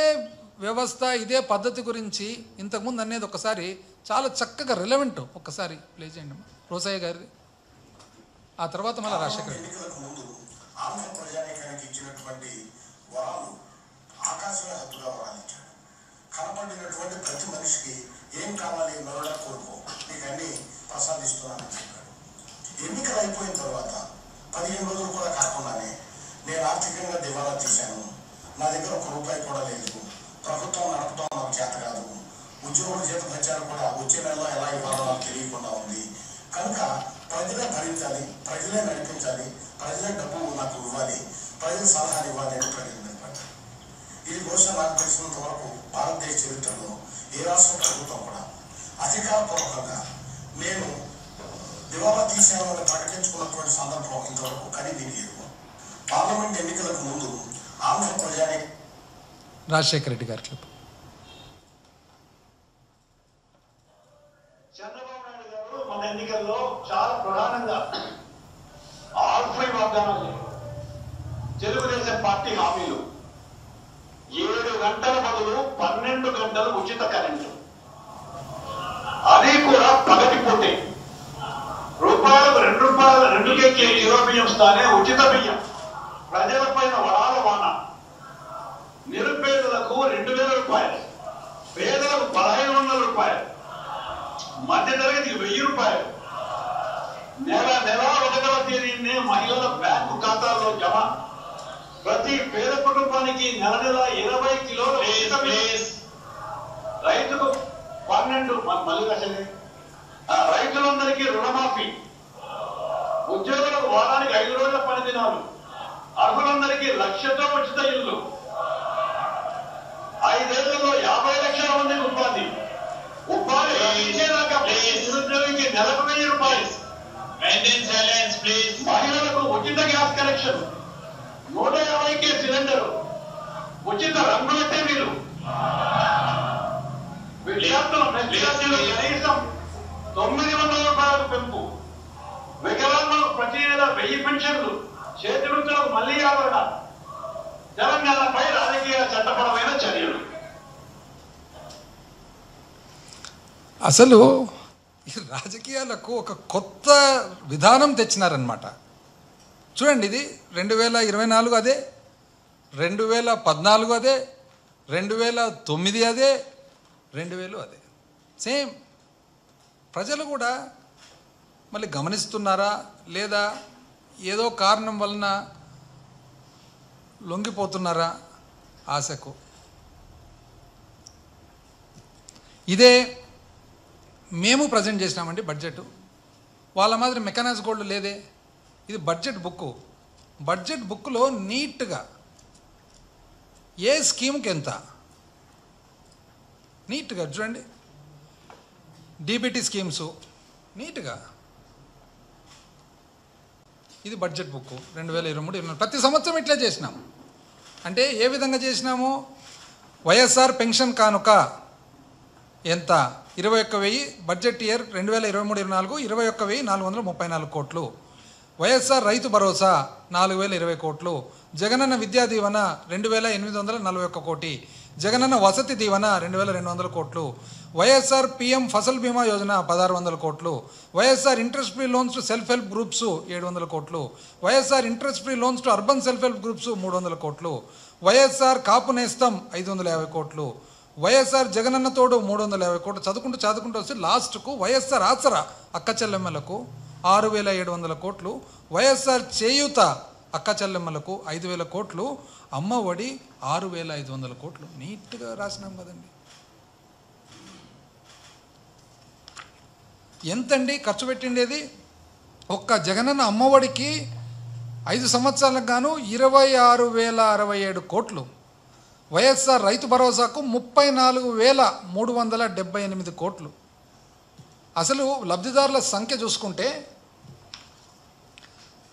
వ్యవస్థ ఇదే పద్ధతి గురించి ఇంతకుముందు అనేది ఒకసారి చాలా చక్కగా రిలవెంట్ ఒక్కసారి ప్లే చేయండి రోసయ్య గారిది. ఆ తర్వాత మళ్ళీ రాజశేఖర రెడ్డి ఆంధ్ర ప్రజానీకానికి ఇచ్చినటువంటి వరాలు ఆకాశమే హద్దుగా వరాలిచ్చాడు. కనపడినటువంటి ప్రతి మనిషికి ఏం కావాలి మరొక కోరుకో నీకు అన్ని ప్రసాదిస్తున్నానని చెప్పాడు. ఎన్నికలు అయిపోయిన తర్వాత 15 రోజులు కూడా కాకుండానే నేను ఆర్థికంగా దివాలా తీశాను, నా దగ్గర ₹1 కూడా లేదు, ప్రభుత్వం నడపడం నాకు చేత కాదు, ఉద్యోగుల జీతభత్యాలు కూడా వచ్చే నెలలో ఎలా ఇవ్వాలో నాకు తెలియకుండా ఉంది, కనుక ప్రజలే భరించాలి, ప్రజలే నడిపించాలి, ప్రజలే డబ్బు నాకు ఇవ్వాలి, ప్రజలు సలహాలు ఇవ్వాలి అని ప్రజలు నిలబడ్డారు. ఇది బహుశా నాకు తెలిసినంత వరకు భారతదేశ చరిత్రలో ఏ రాష్ట్ర ప్రభుత్వం కూడా అధికారపూర్వకంగా నేను దివాలా తీశాను అని ప్రకటించుకున్నటువంటి సందర్భం ఇంతవరకు కనిపించలేదు. పార్లమెంట్ ఎన్నికలకు ముందు ఆంధ్ర ప్రజానికి రాజశేఖర రెడ్డి గారి క్లిప్. చంద్రబాబు నాయుడు గారు మన ఎన్నికల్లో చాలా ప్రధానంగా 6 వాగ్దానాలు, తెలుగుదేశం పార్టీ హామీలు, 7 గంటల బదులు 12 గంటలు ఉచిత కరెంటు, అది కూడా పగటిపూటే ₹2 కేజీ కిలో బియ్యం స్థానే ఉచిత బియ్యం, ప్రజలపైన వరాల వాన, నిరుపేదలకు ₹2,000, పేదలకు ₹1,500, మధ్యతరగతికి ₹1,000, నెల 1వ తేదీనే మహిళల బ్యాంకు ఖాతాల్లో జమ, ప్రతి పేద కుటుంబానికి నెల 20 కిలోల రైతుకు 12 రైతులందరికీ రుణమాఫీ, ఉద్యోగులకు వారానికి 5 రోజుల పని దినాలు, అర్హులందరికీ 1,00,000తో ఉచిత ఇల్లు, 5 ఏళ్లలో 50 లక్షల మందికి ఉపాధి నిరుద్యోగికి నెలకు ₹1,000, మహిళలకు ఉచిత గ్యాస్ కనెక్షన్, 150 సిలిండరు, ఉచిత రంగుల టీవీలు, విద్యార్థులు కనీసం ₹900 పెంపు, వికలాంగులకు ప్రతి నెల 1000 పెన్షన్లు, చేతివృత్తులకు మళ్లీ ఆదరణ, తెలంగాణపై రాజకీయ చట్టపరమైన చర్యలు. అసలు ఈ రాజకీయాలకు ఒక కొత్త విధానం తెచ్చినారనమాట. చూడండి, ఇది 2024 అదే, 2014 అదే, 2009 అదే, 2000 అదే, సేమ్. ప్రజలు కూడా మళ్ళీ గమనిస్తున్నారా లేదా ఏదో కారణం వలన లొంగిపోతున్నారా ఆశకు? ఇదే మేము ప్రజెంట్ చేసినామండి బడ్జెట్. వాళ్ళ మాదిరి మెకానైజ్ గోల్డ్ లేదే. ఇది బడ్జెట్ బుక్కు. బడ్జెట్ బుక్లో నీట్గా ఏ స్కీమ్కి ఎంత నీట్గా చూడండి. డీబీటీ స్కీమ్స్ నీట్గా. ఇది బడ్జెట్ బుక్ 2023-24. ప్రతి సంవత్సరం ఇట్లా చేసినాం. అంటే ఏ విధంగా చేసినాము? వైఎస్ఆర్ పెన్షన్ కానుక ఎంత? 21,000. బడ్జెట్ ఇయర్ 2023-24 21,434 కోట్లు. వైఎస్ఆర్ రైతు భరోసా 4,020 కోట్లు. జగనన్న విద్యా దీవెన 2,841 కోటి. జగనన్న వసతి దీవెన 2,200 కోట్లు. వైఎస్ఆర్ పిఎం ఫసల్ బీమా యోజన 1,600 కోట్లు. YSR interest free loans to self help groups 700 కోట్లు. YSR interest free loans to urban self help groups 300 కోట్లు. వైఎస్ఆర్ కాపు నేస్తం 550 కోట్లు. వైఎస్ఆర్ జగనన్న తోడు 350 కోట్లు. చదువుకుంటూ వస్తే లాస్ట్కు వైఎస్ఆర్ ఆసరా అక్క చెల్లెమ్మలకు 6,700 కోట్లు. వైఎస్ఆర్ చేయూత అక్క చెల్లెమ్మలకు 5,000 కోట్లు. అమ్మ ఒడి 6,500 కోట్లు. నీట్గా రాసినాం కదండి. ఎంతండి ఖర్చు పెట్టిండేది? ఒక్క జగనన్న అమ్మఒడికి 5 సంవత్సరాలకు గాను 26,067 కోట్లు. వైఎస్ఆర్ రైతు భరోసాకు 34,378 కోట్లు. అసలు లబ్ధిదారుల సంఖ్య చూసుకుంటే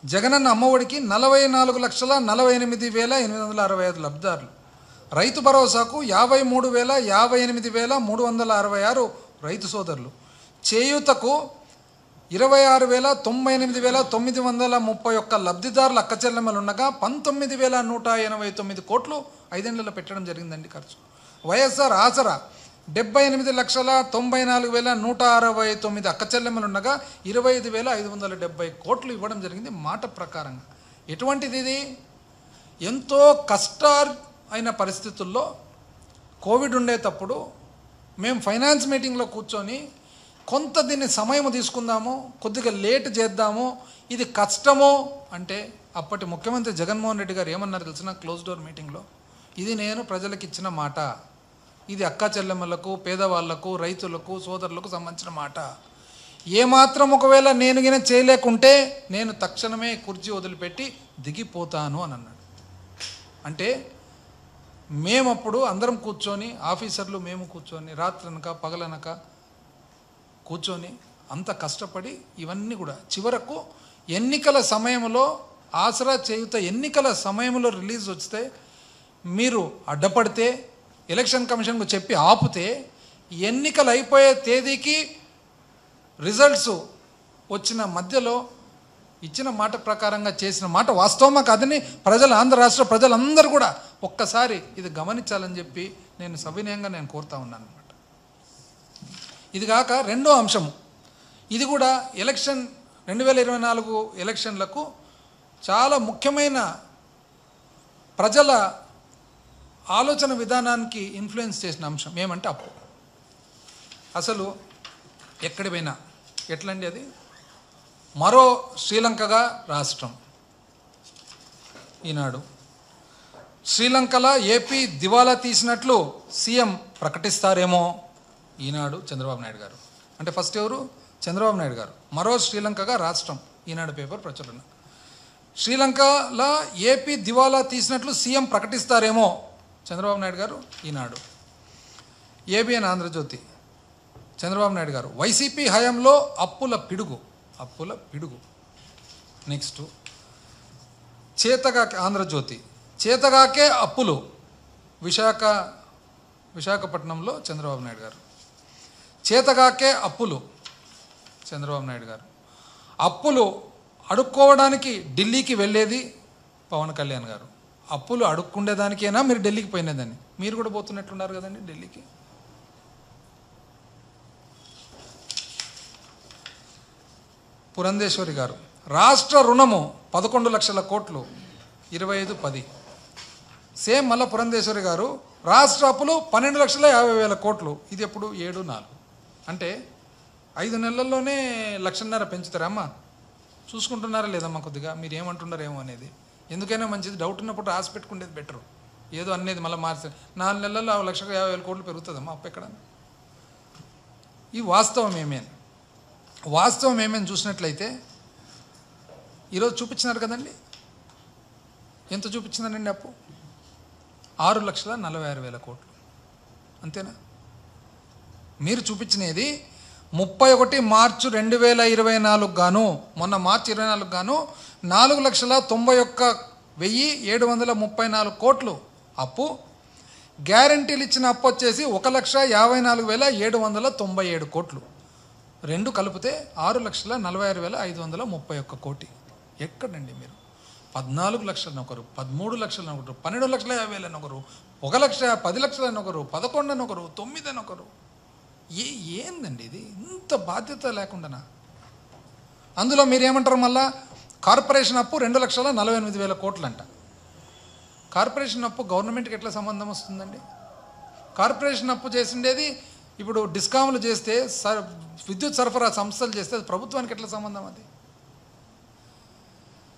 జగనన్న అమ్మఒడికి 44,48,865 లబ్ధిదారులు. రైతు భరోసాకు 53,58,366 రైతు సోదరులు. చేయూతకు 26,98,931 లబ్ధిదారుల అక్క చెల్లెమ్మలు ఉండగా 19,189 కోట్లు 5 ఏళ్లలో పెట్టడం జరిగిందండి ఖర్చు. వైఎస్ఆర్ ఆసరా 78,94,169 అక్క చెల్లెమ్మలు ఉండగా 25,570 కోట్లు ఇవ్వడం జరిగింది మాట ప్రకారంగా. ఎటువంటిది ఇది? ఎంతో అయిన పరిస్థితుల్లో కోవిడ్ ఉండేటప్పుడు మేము ఫైనాన్స్ మీటింగ్లో కూర్చొని కొంత దీన్ని సమయం తీసుకుందాము, కొద్దిగా లేట్ చేద్దాము, ఇది కష్టము అంటే అప్పటి ముఖ్యమంత్రి జగన్మోహన్ రెడ్డి గారు ఏమన్నారు తెలిసిన? క్లోజ్ డోర్ మీటింగ్లో, ఇది నేను ప్రజలకు ఇచ్చిన మాట, ఇది అక్కా చెల్లెమ్మలకు, పేదవాళ్లకు, రైతులకు, సోదరులకు సంబంధించిన మాట. ఏమాత్రం ఒకవేళ నేను గిన చేయలేకుంటే నేను తక్షణమే కుర్చీ వదిలిపెట్టి దిగిపోతాను అని అన్నాడు. అంటే మేమప్పుడు అందరం కూర్చొని, ఆఫీసర్లు మేము కూర్చొని, రాత్రనక పగలనక కూర్చొని అంత కష్టపడి ఇవన్నీ కూడా చివరకు ఎన్నికల సమయంలో ఆసరా చేయుత ఎన్నికల సమయంలో రిలీజ్ వస్తే మీరు అడ్డపడితే, ఎలక్షన్ కమిషన్కు చెప్పి ఆపితే, ఎన్నికలు అయిపోయే తేదీకి రిజల్ట్స్ వచ్చిన మధ్యలో ఇచ్చిన మాట ప్రకారంగా చేసిన మాట వాస్తవమా కాదని ఆంధ్ర రాష్ట్ర ప్రజలందరూ కూడా ఒక్కసారి ఇది గమనించాలని చెప్పి నేను సవినయంగా కోరుతా ఉన్నాను అనమాట. ఇది కాక రెండో అంశము, ఇది కూడా ఎలక్షన్ 2024 ఎలక్షన్లకు చాలా ముఖ్యమైన ప్రజల ఆలోచన విధానానికి ఇన్ఫ్లుయెన్స్ చేసిన అంశం ఏమంటే అప్పు. అసలు ఎక్కడి పోయినా ఎట్లండి అది? మరో శ్రీలంకగా రాష్ట్రం. ఈనాడు శ్రీలంకలో ఏపీ దివాలా తీసినట్లు సీఎం ప్రకటిస్తారేమో. ఈనాడు చంద్రబాబు నాయుడు గారు. అంటే ఫస్ట్ ఎవరు? చంద్రబాబు నాయుడు గారు. మరో శ్రీలంకగా రాష్ట్రం. ఈనాడు పేపర్ ప్రచురణ. శ్రీలంకలో ఏపీ దివాలా తీసినట్లు సీఎం ప్రకటిస్తారేమో చంద్రబాబు నాయుడు గారు. ఈనాడు. ఏబిఎన్ ఆంధ్రజ్యోతి చంద్రబాబు నాయుడు గారు. వైసీపీ హయాంలో అప్పుల పిడుగు. నెక్స్ట్ ఆంధ్రజ్యోతి చేతగాకే అప్పులు. విశాఖపట్నంలో చంద్రబాబు నాయుడు గారు. చేతగాకే అప్పులు చంద్రబాబు నాయుడు గారు. అప్పులు అడుక్కోవడానికి ఢిల్లీకి వెళ్ళేది పవన్ కళ్యాణ్ గారు. అప్పులు అడుక్కుండేదానికైనా మీరు ఢిల్లీకి పోయినదని. మీరు కూడా పోతున్నట్లున్నారు కదండి ఢిల్లీకి. పురంధేశ్వరి గారు. రాష్ట్ర రుణము 11 లక్షల కోట్లు 25/10. సేమ్ మళ్ళీ పురంధేశ్వరి గారు. రాష్ట్ర అప్పులు 12,50,000 కోట్లు. ఇది ఎప్పుడు? 7/4. అంటే 5 నెలల్లోనే 1,50,000 పెంచుతారమ్మా. చూసుకుంటున్నారా లేదమ్మా? కొద్దిగా మీరు ఏమంటున్నారేమో అనేది. ఎందుకైనా మంచిది, డౌట్ ఉన్నప్పుడు రాసి పెట్టుకునేది బెటరు. ఏదో అనేది మళ్ళీ మార్చి 4 నెలల్లో 1,50,000 కోట్లు పెరుగుతుందమ్మా అప్పు ఎక్కడ? ఈ వాస్తవం ఏమేమి చూసినట్లయితే ఈరోజు చూపించినారు కదండి, ఎంత చూపించిందనండి అప్పు? 6,46,000 కోట్లు. అంతేనా? మీరు చూపించినది 31 మార్చి 2024 గాను, మొన్న మార్చి 24 గాను 4,91,734 కోట్లు అప్పు. గ్యారంటీలు ఇచ్చిన అప్పు వచ్చేసి 1,54,797 కోట్లు. రెండు కలిపితే 6,46,531 కోటి. ఎక్కడండి మీరు? 14 లక్షలని ఒకరు, 13 లక్షలని ఒకరు, 12,50,000 ఒకరు, 1 లక్ష, 10 లక్షలని ఒకరు, 11 అని ఒకరు, 9 అని ఒకరు. ఏందండి ఇది? ఇంత బాధ్యత లేకుండానా? అందులో మీరు ఏమంటారు మళ్ళా? కార్పొరేషన్ అప్పు 2,48,000 కోట్లు అంట. కార్పొరేషన్ అప్పు గవర్నమెంట్కి ఎట్లా సంబంధం వస్తుందండి? కార్పొరేషన్ అప్పు చేసిండేది ఇప్పుడు డిస్కామ్లు చేస్తే, విద్యుత్ సరఫరా సంస్థలు చేస్తే అది ప్రభుత్వానికి ఎట్లా సంబంధం? అది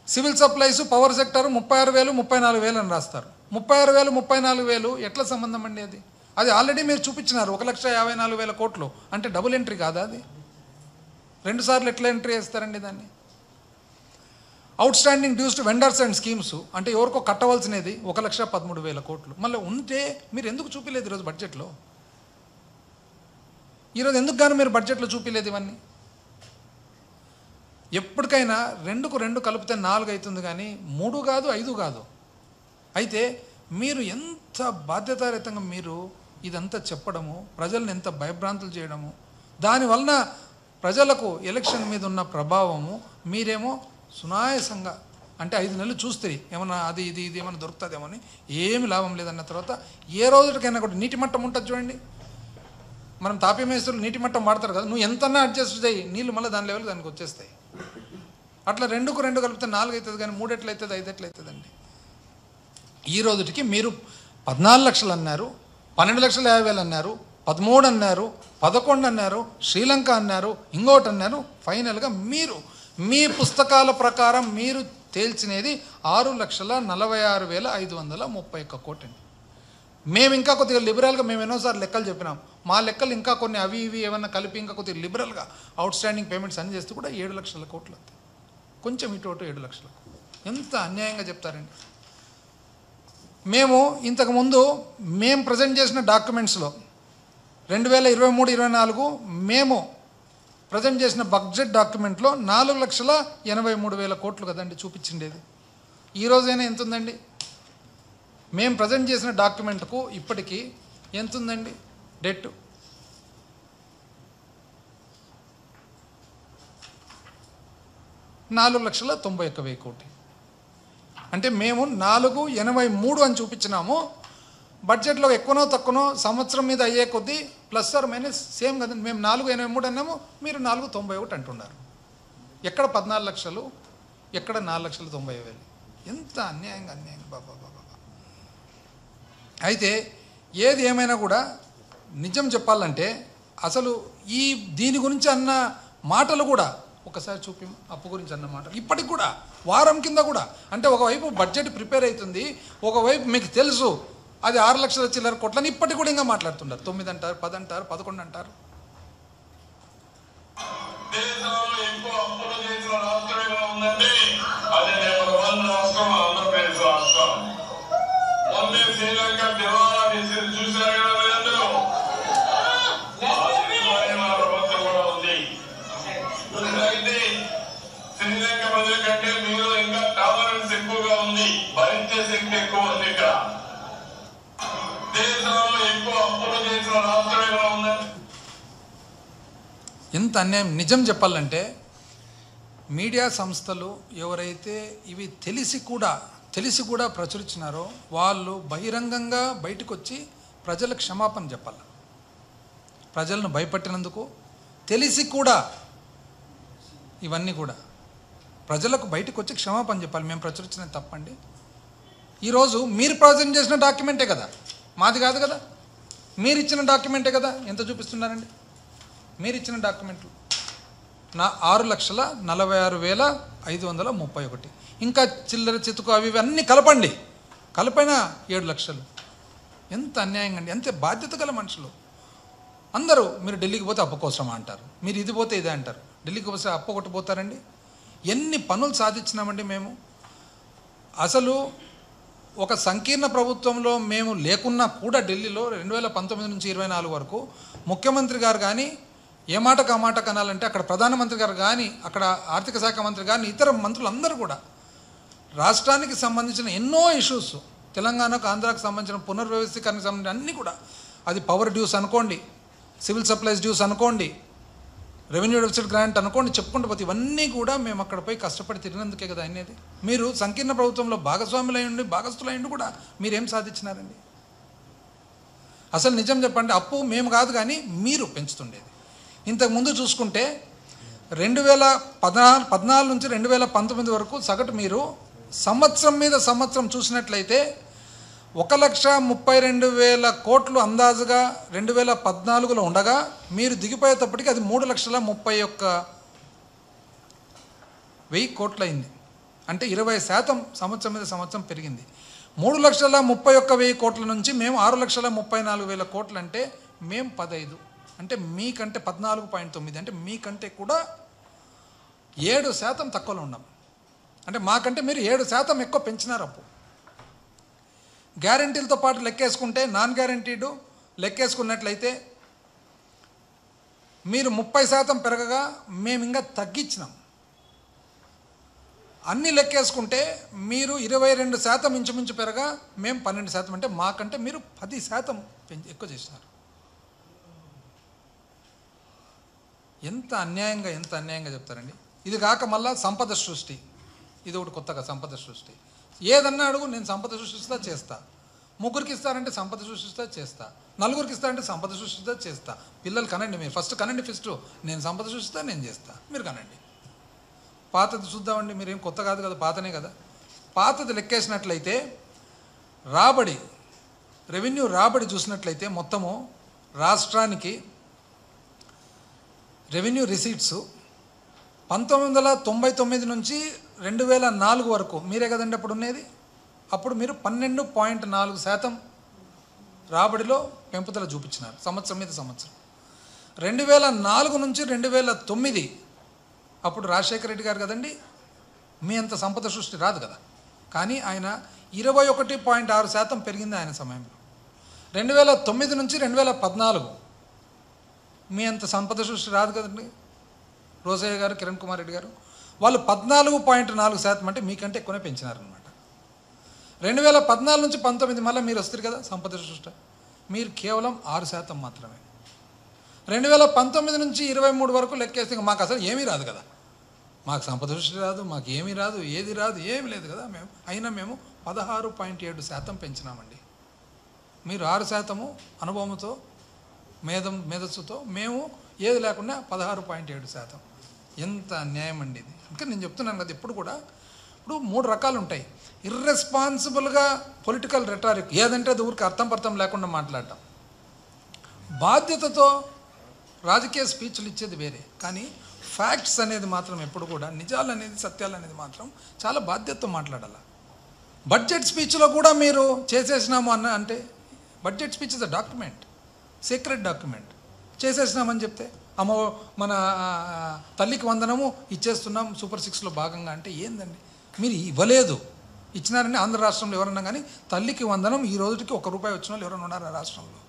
సివిల్ సప్లైస్, పవర్ సెక్టర్ 36,000, 34,000 అని రాస్తారు. 36,000, 34,000 ఎట్లా సంబంధం అండి? అది ఆల్రెడీ మీరు చూపించినారు 1,54,000 కోట్లు. అంటే డబుల్ ఎంట్రీ కాదా అది? 2 సార్లు ఎట్లా ఎంట్రీ చేస్తారండి దాన్ని? Outstanding dues to vendors and schemes అంటే ఎవరికో కట్టవలసినది 1,13,000 కోట్లు. మళ్ళీ ఉంటే మీరు ఎందుకు చూపించలేదు ఈరోజు బడ్జెట్లో? ఈరోజు ఎందుకు గాను మీరు బడ్జెట్లో చూపించలేదు ఇవన్నీ? ఎప్పటికైనా 2కు 2 కలిపితే 4 అవుతుంది, కానీ 3 కాదు, 5 కాదు. అయితే మీరు ఎంత బాధ్యతారహితంగా మీరు ఇదంతా చెప్పడము, ప్రజలను ఎంత భయభ్రాంతులు చేయడము, దానివలన ప్రజలకు ఎలక్షన్ మీద ఉన్న ప్రభావము, మీరేమో సునాయాసంగా అంటే 5 నెలలు చూస్తే ఏమన్నా అది ఇది ఏమన్నా దొరుకుతుందేమో అని, ఏమి లాభం లేదన్న తర్వాత ఏ రోజుకైనా కూడా నీటి మట్టం ఉంటుంది చూడండి. మనం తాపీ మేస్తులు నీటి మట్టం వాడతారు కదా, నువ్వు ఎంతన్నా అడ్జస్ట్ చేయి, నీళ్ళు మళ్ళీ దాని లెవెల్ దానికి వచ్చేస్తాయి. అట్లా 2కు 2 కలిపితే 4 అవుతుంది, కానీ 3 ఎట్లయితుంది, 5 ఎట్లయితుందండి? ఈ రోజుకి మీరు 14 లక్షలు అన్నారు, 12,50,000 అన్నారు, 13 అన్నారు, 11 అన్నారు, శ్రీలంక అన్నారు, ఇంకోటి అన్నారు. ఫైనల్గా మీరు మీ పుస్తకాల ప్రకారం మీరు తేల్చినది 6,46,531 కోటి అండి. మేము ఇంకా కొద్దిగా లిబరల్గా మేము ఎన్నోసార్లు లెక్కలు చెప్పినాం. మా లెక్కలు ఇంకా కొన్ని అవి ఇవి ఏమన్నా కలిపి ఇంకా కొద్దిగా లిబరల్గా అవుట్ స్టాండింగ్ పేమెంట్స్ అన్ని చేస్తే కూడా 7 లక్షల కోట్లు అవుతాయి. కొంచెం ఇటు 7 లక్షలకు. ఎంత అన్యాయంగా చెప్తారండి. మేము ఇంతకుముందు మేము ప్రజెంట్ చేసిన డాక్యుమెంట్స్లో 2023-24 మేము ప్రజెంట్ చేసిన బడ్జెట్ డాక్యుమెంట్లో 4,83,000 కోట్లు కదండి చూపించిండేది. ఈరోజైనా ఎంత ఉందండి? మేము ప్రజెంట్ చేసిన డాక్యుమెంట్కు ఇప్పటికీ ఎంత ఉందండి డెట్? 4,91,000 కోటి. అంటే మేము 4,83 అని చూపించినాము. బడ్జెట్లో ఎక్కువనో తక్కువనో సంవత్సరం మీద అయ్యే కొద్దీ ప్లస్ ఆర్ మైనస్ సేమ్ కదండి. మేము 4,83 అన్నాము, మీరు 4,91 అంటున్నారు. ఎక్కడ 14 లక్షలు, ఎక్కడ 4,90,000? ఎంత అన్యాయంగా బాబా. అయితే ఏది ఏమైనా కూడా నిజం చెప్పాలంటే అసలు దీని గురించి అన్న మాటలు కూడా ఒకసారి చూపి, అప్పు గురించి అన్న మాటలు ఇప్పటికి కూడా వారం కింద కూడా, అంటే ఒకవైపు బడ్జెట్ ప్రిపేర్ అవుతుంది, ఒకవైపు మీకు తెలుసు అది 6 లక్షల చిల్లర కోట్లని ఇప్పటికి కూడా ఇంకా మాట్లాడుతున్నారు. 9 అంటారు, 10 అంటారు, 11 అంటారు. శ్రీలంక ప్రజల కంటే మీరు ఇంకా టాలరెన్స్ ఎక్కువగా ఉంది, భరించే శక్తి ఎక్కువ ఉంది. ఇక్కడ దేశంలో ఎక్కువ అప్పులు చేసిన రాష్ట్రం ఎలా ఉందండి? ఎంత అన్యాయం. నిజం చెప్పాలంటే మీడియా సంస్థలు ఎవరైతే ఇవి తెలిసి కూడా ప్రచురించినారో వాళ్ళు బహిరంగంగా బయటకు వచ్చి ప్రజలకు క్షమాపణ చెప్పాలి. ప్రజలను భయపెట్టినందుకు తెలిసి కూడా ఇవన్నీ కూడా ప్రజలకు బయటకు వచ్చి క్షమాపణ చెప్పాలి. మేము ప్రచురించినది తప్పండి. ఈరోజు మీరు ప్రజెంట్ చేసిన డాక్యుమెంటే కదా, మాది కాదు కదా, మీరు ఇచ్చిన డాక్యుమెంటే కదా. ఎంత చూపిస్తున్నారండి మీరు ఇచ్చిన డాక్యుమెంట్లు? 6,46,531. ఇంకా చిల్లర చితుకు అవి అన్నీ కలిపైనా 7 లక్షలు. ఎంత అన్యాయంగా అండి! ఎంత బాధ్యత గల మనుషులు అందరూ. మీరు ఢిల్లీకి పోతే అప్పు కోసమా అంటారు, మీరు ఇది పోతే ఇదే అంటారు. ఢిల్లీకి పోతే అప్పు కొట్టిపోతారండి. ఎన్ని పనులు సాధించినామండి మేము. అసలు ఒక సంకీర్ణ ప్రభుత్వంలో మేము లేకున్నా కూడా ఢిల్లీలో 2019 నుంచి 24 వరకు ముఖ్యమంత్రి గారు కానీ ఏ మాటకు ఆ మాట కనాలంటే అక్కడ ప్రధానమంత్రి గారు కానీ అక్కడ ఆర్థిక శాఖ మంత్రి కానీ ఇతర మంత్రులు అందరూ కూడా రాష్ట్రానికి సంబంధించిన ఎన్నో ఇష్యూస్, తెలంగాణకు ఆంధ్రాకు సంబంధించిన పునర్వ్యవస్థీకరణకు సంబంధించిన అన్నీ కూడా, అది పవర్ డ్యూస్ అనుకోండి, సివిల్ సప్లైస్ డ్యూస్ అనుకోండి, రెవెన్యూ డెఫిసిట్ గ్రాంట్ అనుకోండి, చెప్పుకుంటూ పోతే ఇవన్నీ కూడా మేము అక్కడ పోయి కష్టపడి తిరిగినందుకే కదా అనేది. మీరు సంకీర్ణ ప్రభుత్వంలో భాగస్వాములైండి భాగస్థులైండి కూడా మీరేం సాధించినారండి? అసలు నిజం చెప్పండి, అప్పు మేము కాదు కానీ మీరు పెంచుతుండేది. ఇంతకుముందు చూసుకుంటే 2014 నుంచి 2019 వరకు సగటు మీరు సంవత్సరం మీద సంవత్సరం చూసినట్లయితే 1,32,000 కోట్లు అందాజుగా 2014లో ఉండగా మీరు దిగిపోయేటప్పటికి అది 3,31,000 కోట్లు అయింది. అంటే 20% సంవత్సరం మీద సంవత్సరం పెరిగింది. 3,31,000 కోట్ల నుంచి మేము 6,34,000 కోట్లు, అంటే మేము 15, అంటే మీకంటే 14.9, అంటే మీకంటే కూడా 7% తక్కువలో ఉన్నాం. అంటే మాకంటే మీరు 7% ఎక్కువ పెంచినారు అప్పు. గ్యారంటీలతో పాటు లెక్కేసుకుంటే నాన్ గ్యారంటీడ్ లెక్కేసుకున్నట్లయితే మీరు 30% పెరగగా మేము ఇంకా తగ్గించినాం. అన్నీ లెక్కేసుకుంటే మీరు 22% ఇంచుమించు పెరగా మేము 12%, అంటే మాకంటే మీరు 10% ఎక్కువ చేసినారు. ఎంత అన్యాయంగా చెప్తారండి. ఇది కాక మళ్ళా సంపద సృష్టి, ఇది ఒకటి కొత్తగా సంపద సృష్టి. ఏదన్నా అడుగు, నేను సంపద సృష్టిస్తా చేస్తా. ముగ్గురికి ఇస్తారంటే సంపద సృష్టిస్తా చేస్తా, నలుగురికి ఇస్తారంటే సంపద సృష్టిస్తా చేస్తా. పిల్లలు కనండి, మీరు ఫస్ట్ కనండి, నేను సంపద సృష్టిస్తా, నేను చేస్తా, మీరు కనండి. పాతది చూద్దామండి, మీరేం కొత్త కాదు కదా, పాతనే కదా. పాతది లెక్కేసినట్లయితే రెవెన్యూ రాబడి చూసినట్లయితే మొత్తము రాష్ట్రానికి రెవెన్యూ రిసీట్స్ 1999 నుంచి 2004 వరకు మీరే కదండి అప్పుడు ఉన్నది. అప్పుడు మీరు 12.4% రాబడిలో పెంపుదల చూపించినారు సంవత్సరం మీద సంవత్సరం. 2004 నుంచి 2009 అప్పుడు రాజశేఖర రెడ్డి గారు కదండి, మీ అంత సంపద సృష్టి రాదు కదా, కానీ ఆయన 21.6% పెరిగింది ఆయన సమయంలో. 2009 నుంచి 2014 మీ అంత సంపద సృష్టి రాదు కదండి. రోజయ్య గారు, కిరణ్ కుమార్ రెడ్డి గారు వాళ్ళు 14.4%, అంటే మీకంటే ఎక్కువనే పెంచినారనమాట. 2014 నుంచి 19 మళ్ళీ మీరు వస్తారు కదా సంపద సృష్టి, మీరు కేవలం 6% మాత్రమే. 2019 నుంచి 23 వరకు లెక్కేస్తే మాకు అసలు ఏమీ రాదు కదా, మాకు సంపద సృష్టి రాదు, మాకు ఏమీ రాదు, ఏది రాదు, ఏమి లేదు కదా. మేము 16.7% పెంచినామండి. మీరు 6% అనుభవంతో మేధస్సుతో, మేము ఏది లేకుండా 16.7%. ఎంత అన్యాయం అండి ఇది. ఇంకా నేను చెప్తున్నాను కదా, ఇప్పుడు 3 రకాలు ఉంటాయి. ఇర్రెస్పాన్సిబుల్గా పొలిటికల్ రెటారిక్, ఏదంటే అది ఊరికి అర్థం లేకుండా మాట్లాడటం. బాధ్యతతో రాజకీయ స్పీచ్లు ఇచ్చేది వేరే, కానీ ఫ్యాక్ట్స్ అనేది మాత్రం ఎప్పుడు కూడా, నిజాలు అనేది, సత్యాలు అనేది మాత్రం చాలా బాధ్యతతో మాట్లాడాలి. బడ్జెట్ స్పీచ్లో కూడా మీరు చేసేసినాము అంటే, budget speech is a document, secret document. చేసేసినామని చెప్తే మన తల్లికి వందనము ఇచ్చేస్తున్నాం సూపర్ 6లో భాగంగా అంటే ఏందండి? మీరు ఇవ్వలేదు, ఇచ్చినారని ఆంధ్ర రాష్ట్రంలో ఎవరన్నా కానీ తల్లికి వందనం ఈ రోజుకి ₹1 వచ్చిన వాళ్ళు ఎవరైనా ఉన్నారా రాష్ట్రంలో?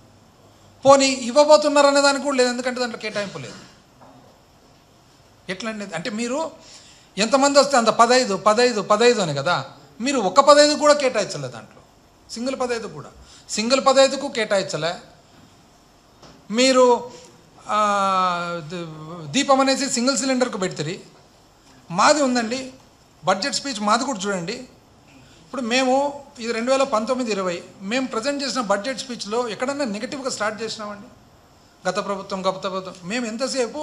పోనీ ఇవ్వబోతున్నారనే దానికి కూడా లేదు, ఎందుకంటే దాంట్లో కేటాయింపు లేదు. ఎట్లా అంటే మీరు ఎంతమంది వస్తే అంత 15 అని కదా, మీరు ఒక 15 కూడా కేటాయించలే దాంట్లో, సింగిల్ 15కు కేటాయించలే. మీరు దీపం అనేసి సింగిల్ సిలిండర్కు పెడతారు. మాది ఉందండి బడ్జెట్ స్పీచ్, మాది కూడా చూడండి. ఇప్పుడు మేము ఇది 2019-20 మేము ప్రజెంట్ చేసిన బడ్జెట్ స్పీచ్లో ఎక్కడన్నా నెగిటివ్గా స్టార్ట్ చేసినామండి? గత ప్రభుత్వం మేము ఎంతసేపు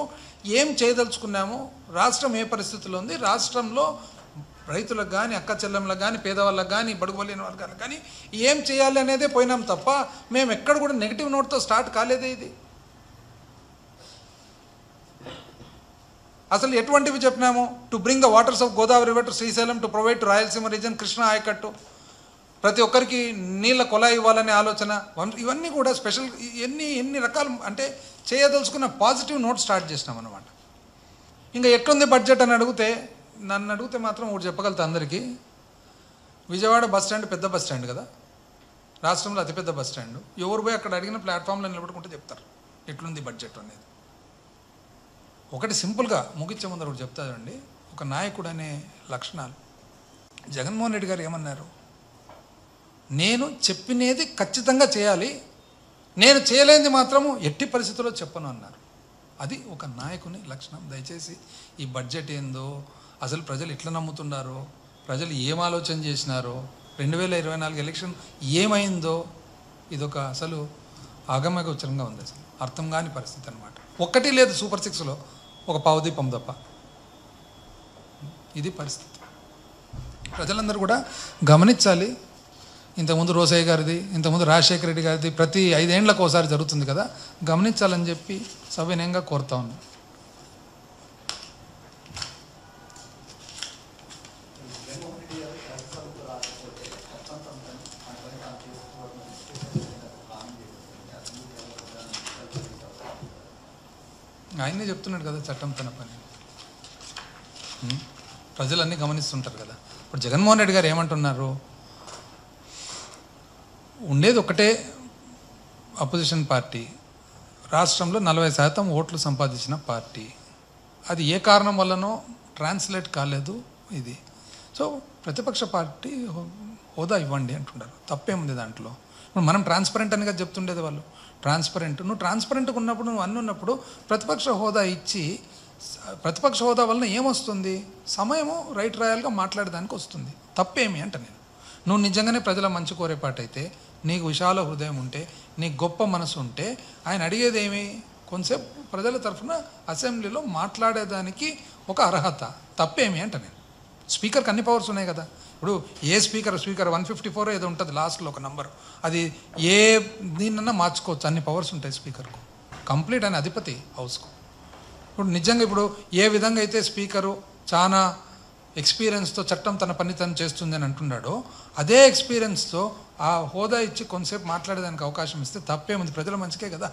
ఏం చేయదలుచుకున్నాము, రాష్ట్రం ఏ పరిస్థితిలో ఉంది, రాష్ట్రంలో రైతులకు కానీ, అక్క చెల్లెమ్మలకు కానీ, పేదవాళ్ళకు కానీ, బడుగు బలైన వర్గాలకు కానీ ఏం చేయాలి అనేదే పోయినాం తప్ప మేము ఎక్కడ కూడా నెగిటివ్ నోట్తో స్టార్ట్ కాలేదే. ఇది అసలు ఎటువంటివి చెప్పినాము? To bring the waters of Godavari river to Srisailam, to provide to Rayalaseema reason Krishna ఆయకట్టు, ప్రతి ఒక్కరికి నీళ్ళ కొలాయి ఇవ్వాలనే ఆలోచన, ఇవన్నీ కూడా స్పెషల్ ఎన్ని రకాలు అంటే చేయదలుచుకున్న పాజిటివ్ నోట్ స్టార్ట్ చేసినాం అనమాట. ఇంకా ఎట్లుంది బడ్జెట్ అని నన్ను అడిగితే మాత్రం ఒకటి చెప్పగలుగుతా అందరికీ. విజయవాడ బస్ స్టాండ్ పెద్ద బస్ స్టాండ్ కదా, రాష్ట్రంలో అతిపెద్ద బస్ స్టాండ్. ఎవరు పోయి అక్కడ అడిగిన ప్లాట్ఫామ్లో నిలబడుకుంటే చెప్తారు ఎట్లుంది బడ్జెట్ అనేది. ఒకటి సింపుల్గా ముగించే ముందర ఒకటి చెప్తారండి, ఒక నాయకుడు అనే లక్షణాలు. జగన్మోహన్ రెడ్డి గారు ఏమన్నారు? నేను చెప్పినది ఖచ్చితంగా చేయాలి, నేను చేయలేనిది మాత్రము ఎట్టి పరిస్థితుల్లో చెప్పను అన్నారు. అది ఒక నాయకుని లక్షణం. దయచేసి ఈ బడ్జెట్ ఏందో, అసలు ప్రజలు ఎట్లా నమ్ముతున్నారో, ప్రజలు ఏం ఆలోచన చేసినారో, 2024 ఎలక్షన్ ఏమైందో, ఇదొక అసలు ఆగమగోచరంగా ఉంది. అసలు అర్థం కాని పరిస్థితి అనమాట. ఒక్కటి లేదు సూపర్ 6లో, ఒక పావుదీపం తప్ప. ఇది పరిస్థితి. ప్రజలందరూ కూడా గమనించాలి. ఇంతకుముందు రోసయ్య గారిది, ఇంతకుముందు రాజశేఖర రెడ్డి గారిది ప్రతి 5 ఏళ్లకు ఒకసారి జరుగుతుంది కదా, గమనించాలని చెప్పి సవినయంగా కోరుతా ఉన్నాను. ఆయనే చెప్తున్నాడు కదా చట్టం తన పని. ప్రజలన్నీ గమనిస్తుంటారు కదా. ఇప్పుడు జగన్మోహన్ రెడ్డి గారు ఏమంటున్నారు? ఉండేది ఒకటే అపోజిషన్ పార్టీ, రాష్ట్రంలో 40% ఓట్లు సంపాదించిన పార్టీ. అది ఏ కారణం వల్లనో ట్రాన్స్లేట్ కాలేదు ఇది. సో ప్రతిపక్ష పార్టీ హోదా ఇవ్వండి అంటున్నారు. తప్పేముంది దాంట్లో? ఇప్పుడు మనం ట్రాన్స్పరెంట్ అనిగా చెప్తుండేది వాళ్ళు. ట్రాన్స్పరెంట్, నువ్వు ట్రాన్స్పరెంట్గా ఉన్నప్పుడు, నువ్వు అన్నీ ఉన్నప్పుడు ప్రతిపక్ష హోదా ఇచ్చి, ప్రతిపక్ష హోదా వలన ఏమొస్తుంది? సమయము రైట్ రాయల్గా మాట్లాడడానికి వస్తుంది. తప్పేమి అంట నేను. నువ్వు నిజంగానే ప్రజల మంచి కోరేపాటైతే, నీకు విశాల హృదయం ఉంటే, నీకు గొప్ప మనసు ఉంటే, ఆయన అడిగేది ఏమి? కొంచెంసేపు ప్రజల తరఫున అసెంబ్లీలో మాట్లాడేదానికి ఒక అర్హత. తప్పేమి అంట నేను. స్పీకర్కి అన్ని పవర్స్ ఉన్నాయి కదా. ఇప్పుడు ఏ స్పీకర్ 154 ఏదో ఉంటుంది లాస్ట్లో ఒక నంబర్, అది ఏ దీన్నన్నా మార్చుకోవచ్చు, అన్ని పవర్స్ ఉంటాయి స్పీకర్కు. కంప్లీట్ ఆయన అధిపతి హౌస్కు. ఇప్పుడు నిజంగా ఇప్పుడు ఏ విధంగా అయితే స్పీకరు చాలా ఎక్స్పీరియన్స్తో చట్టం తన పని తను చేస్తుంది అని అంటున్నాడో, అదే ఎక్స్పీరియన్స్తో ఆ హోదా ఇచ్చి కొంతసేపు మాట్లాడేదానికి అవకాశం ఇస్తే తప్పేముంది? ప్రజల మంచికే కదా.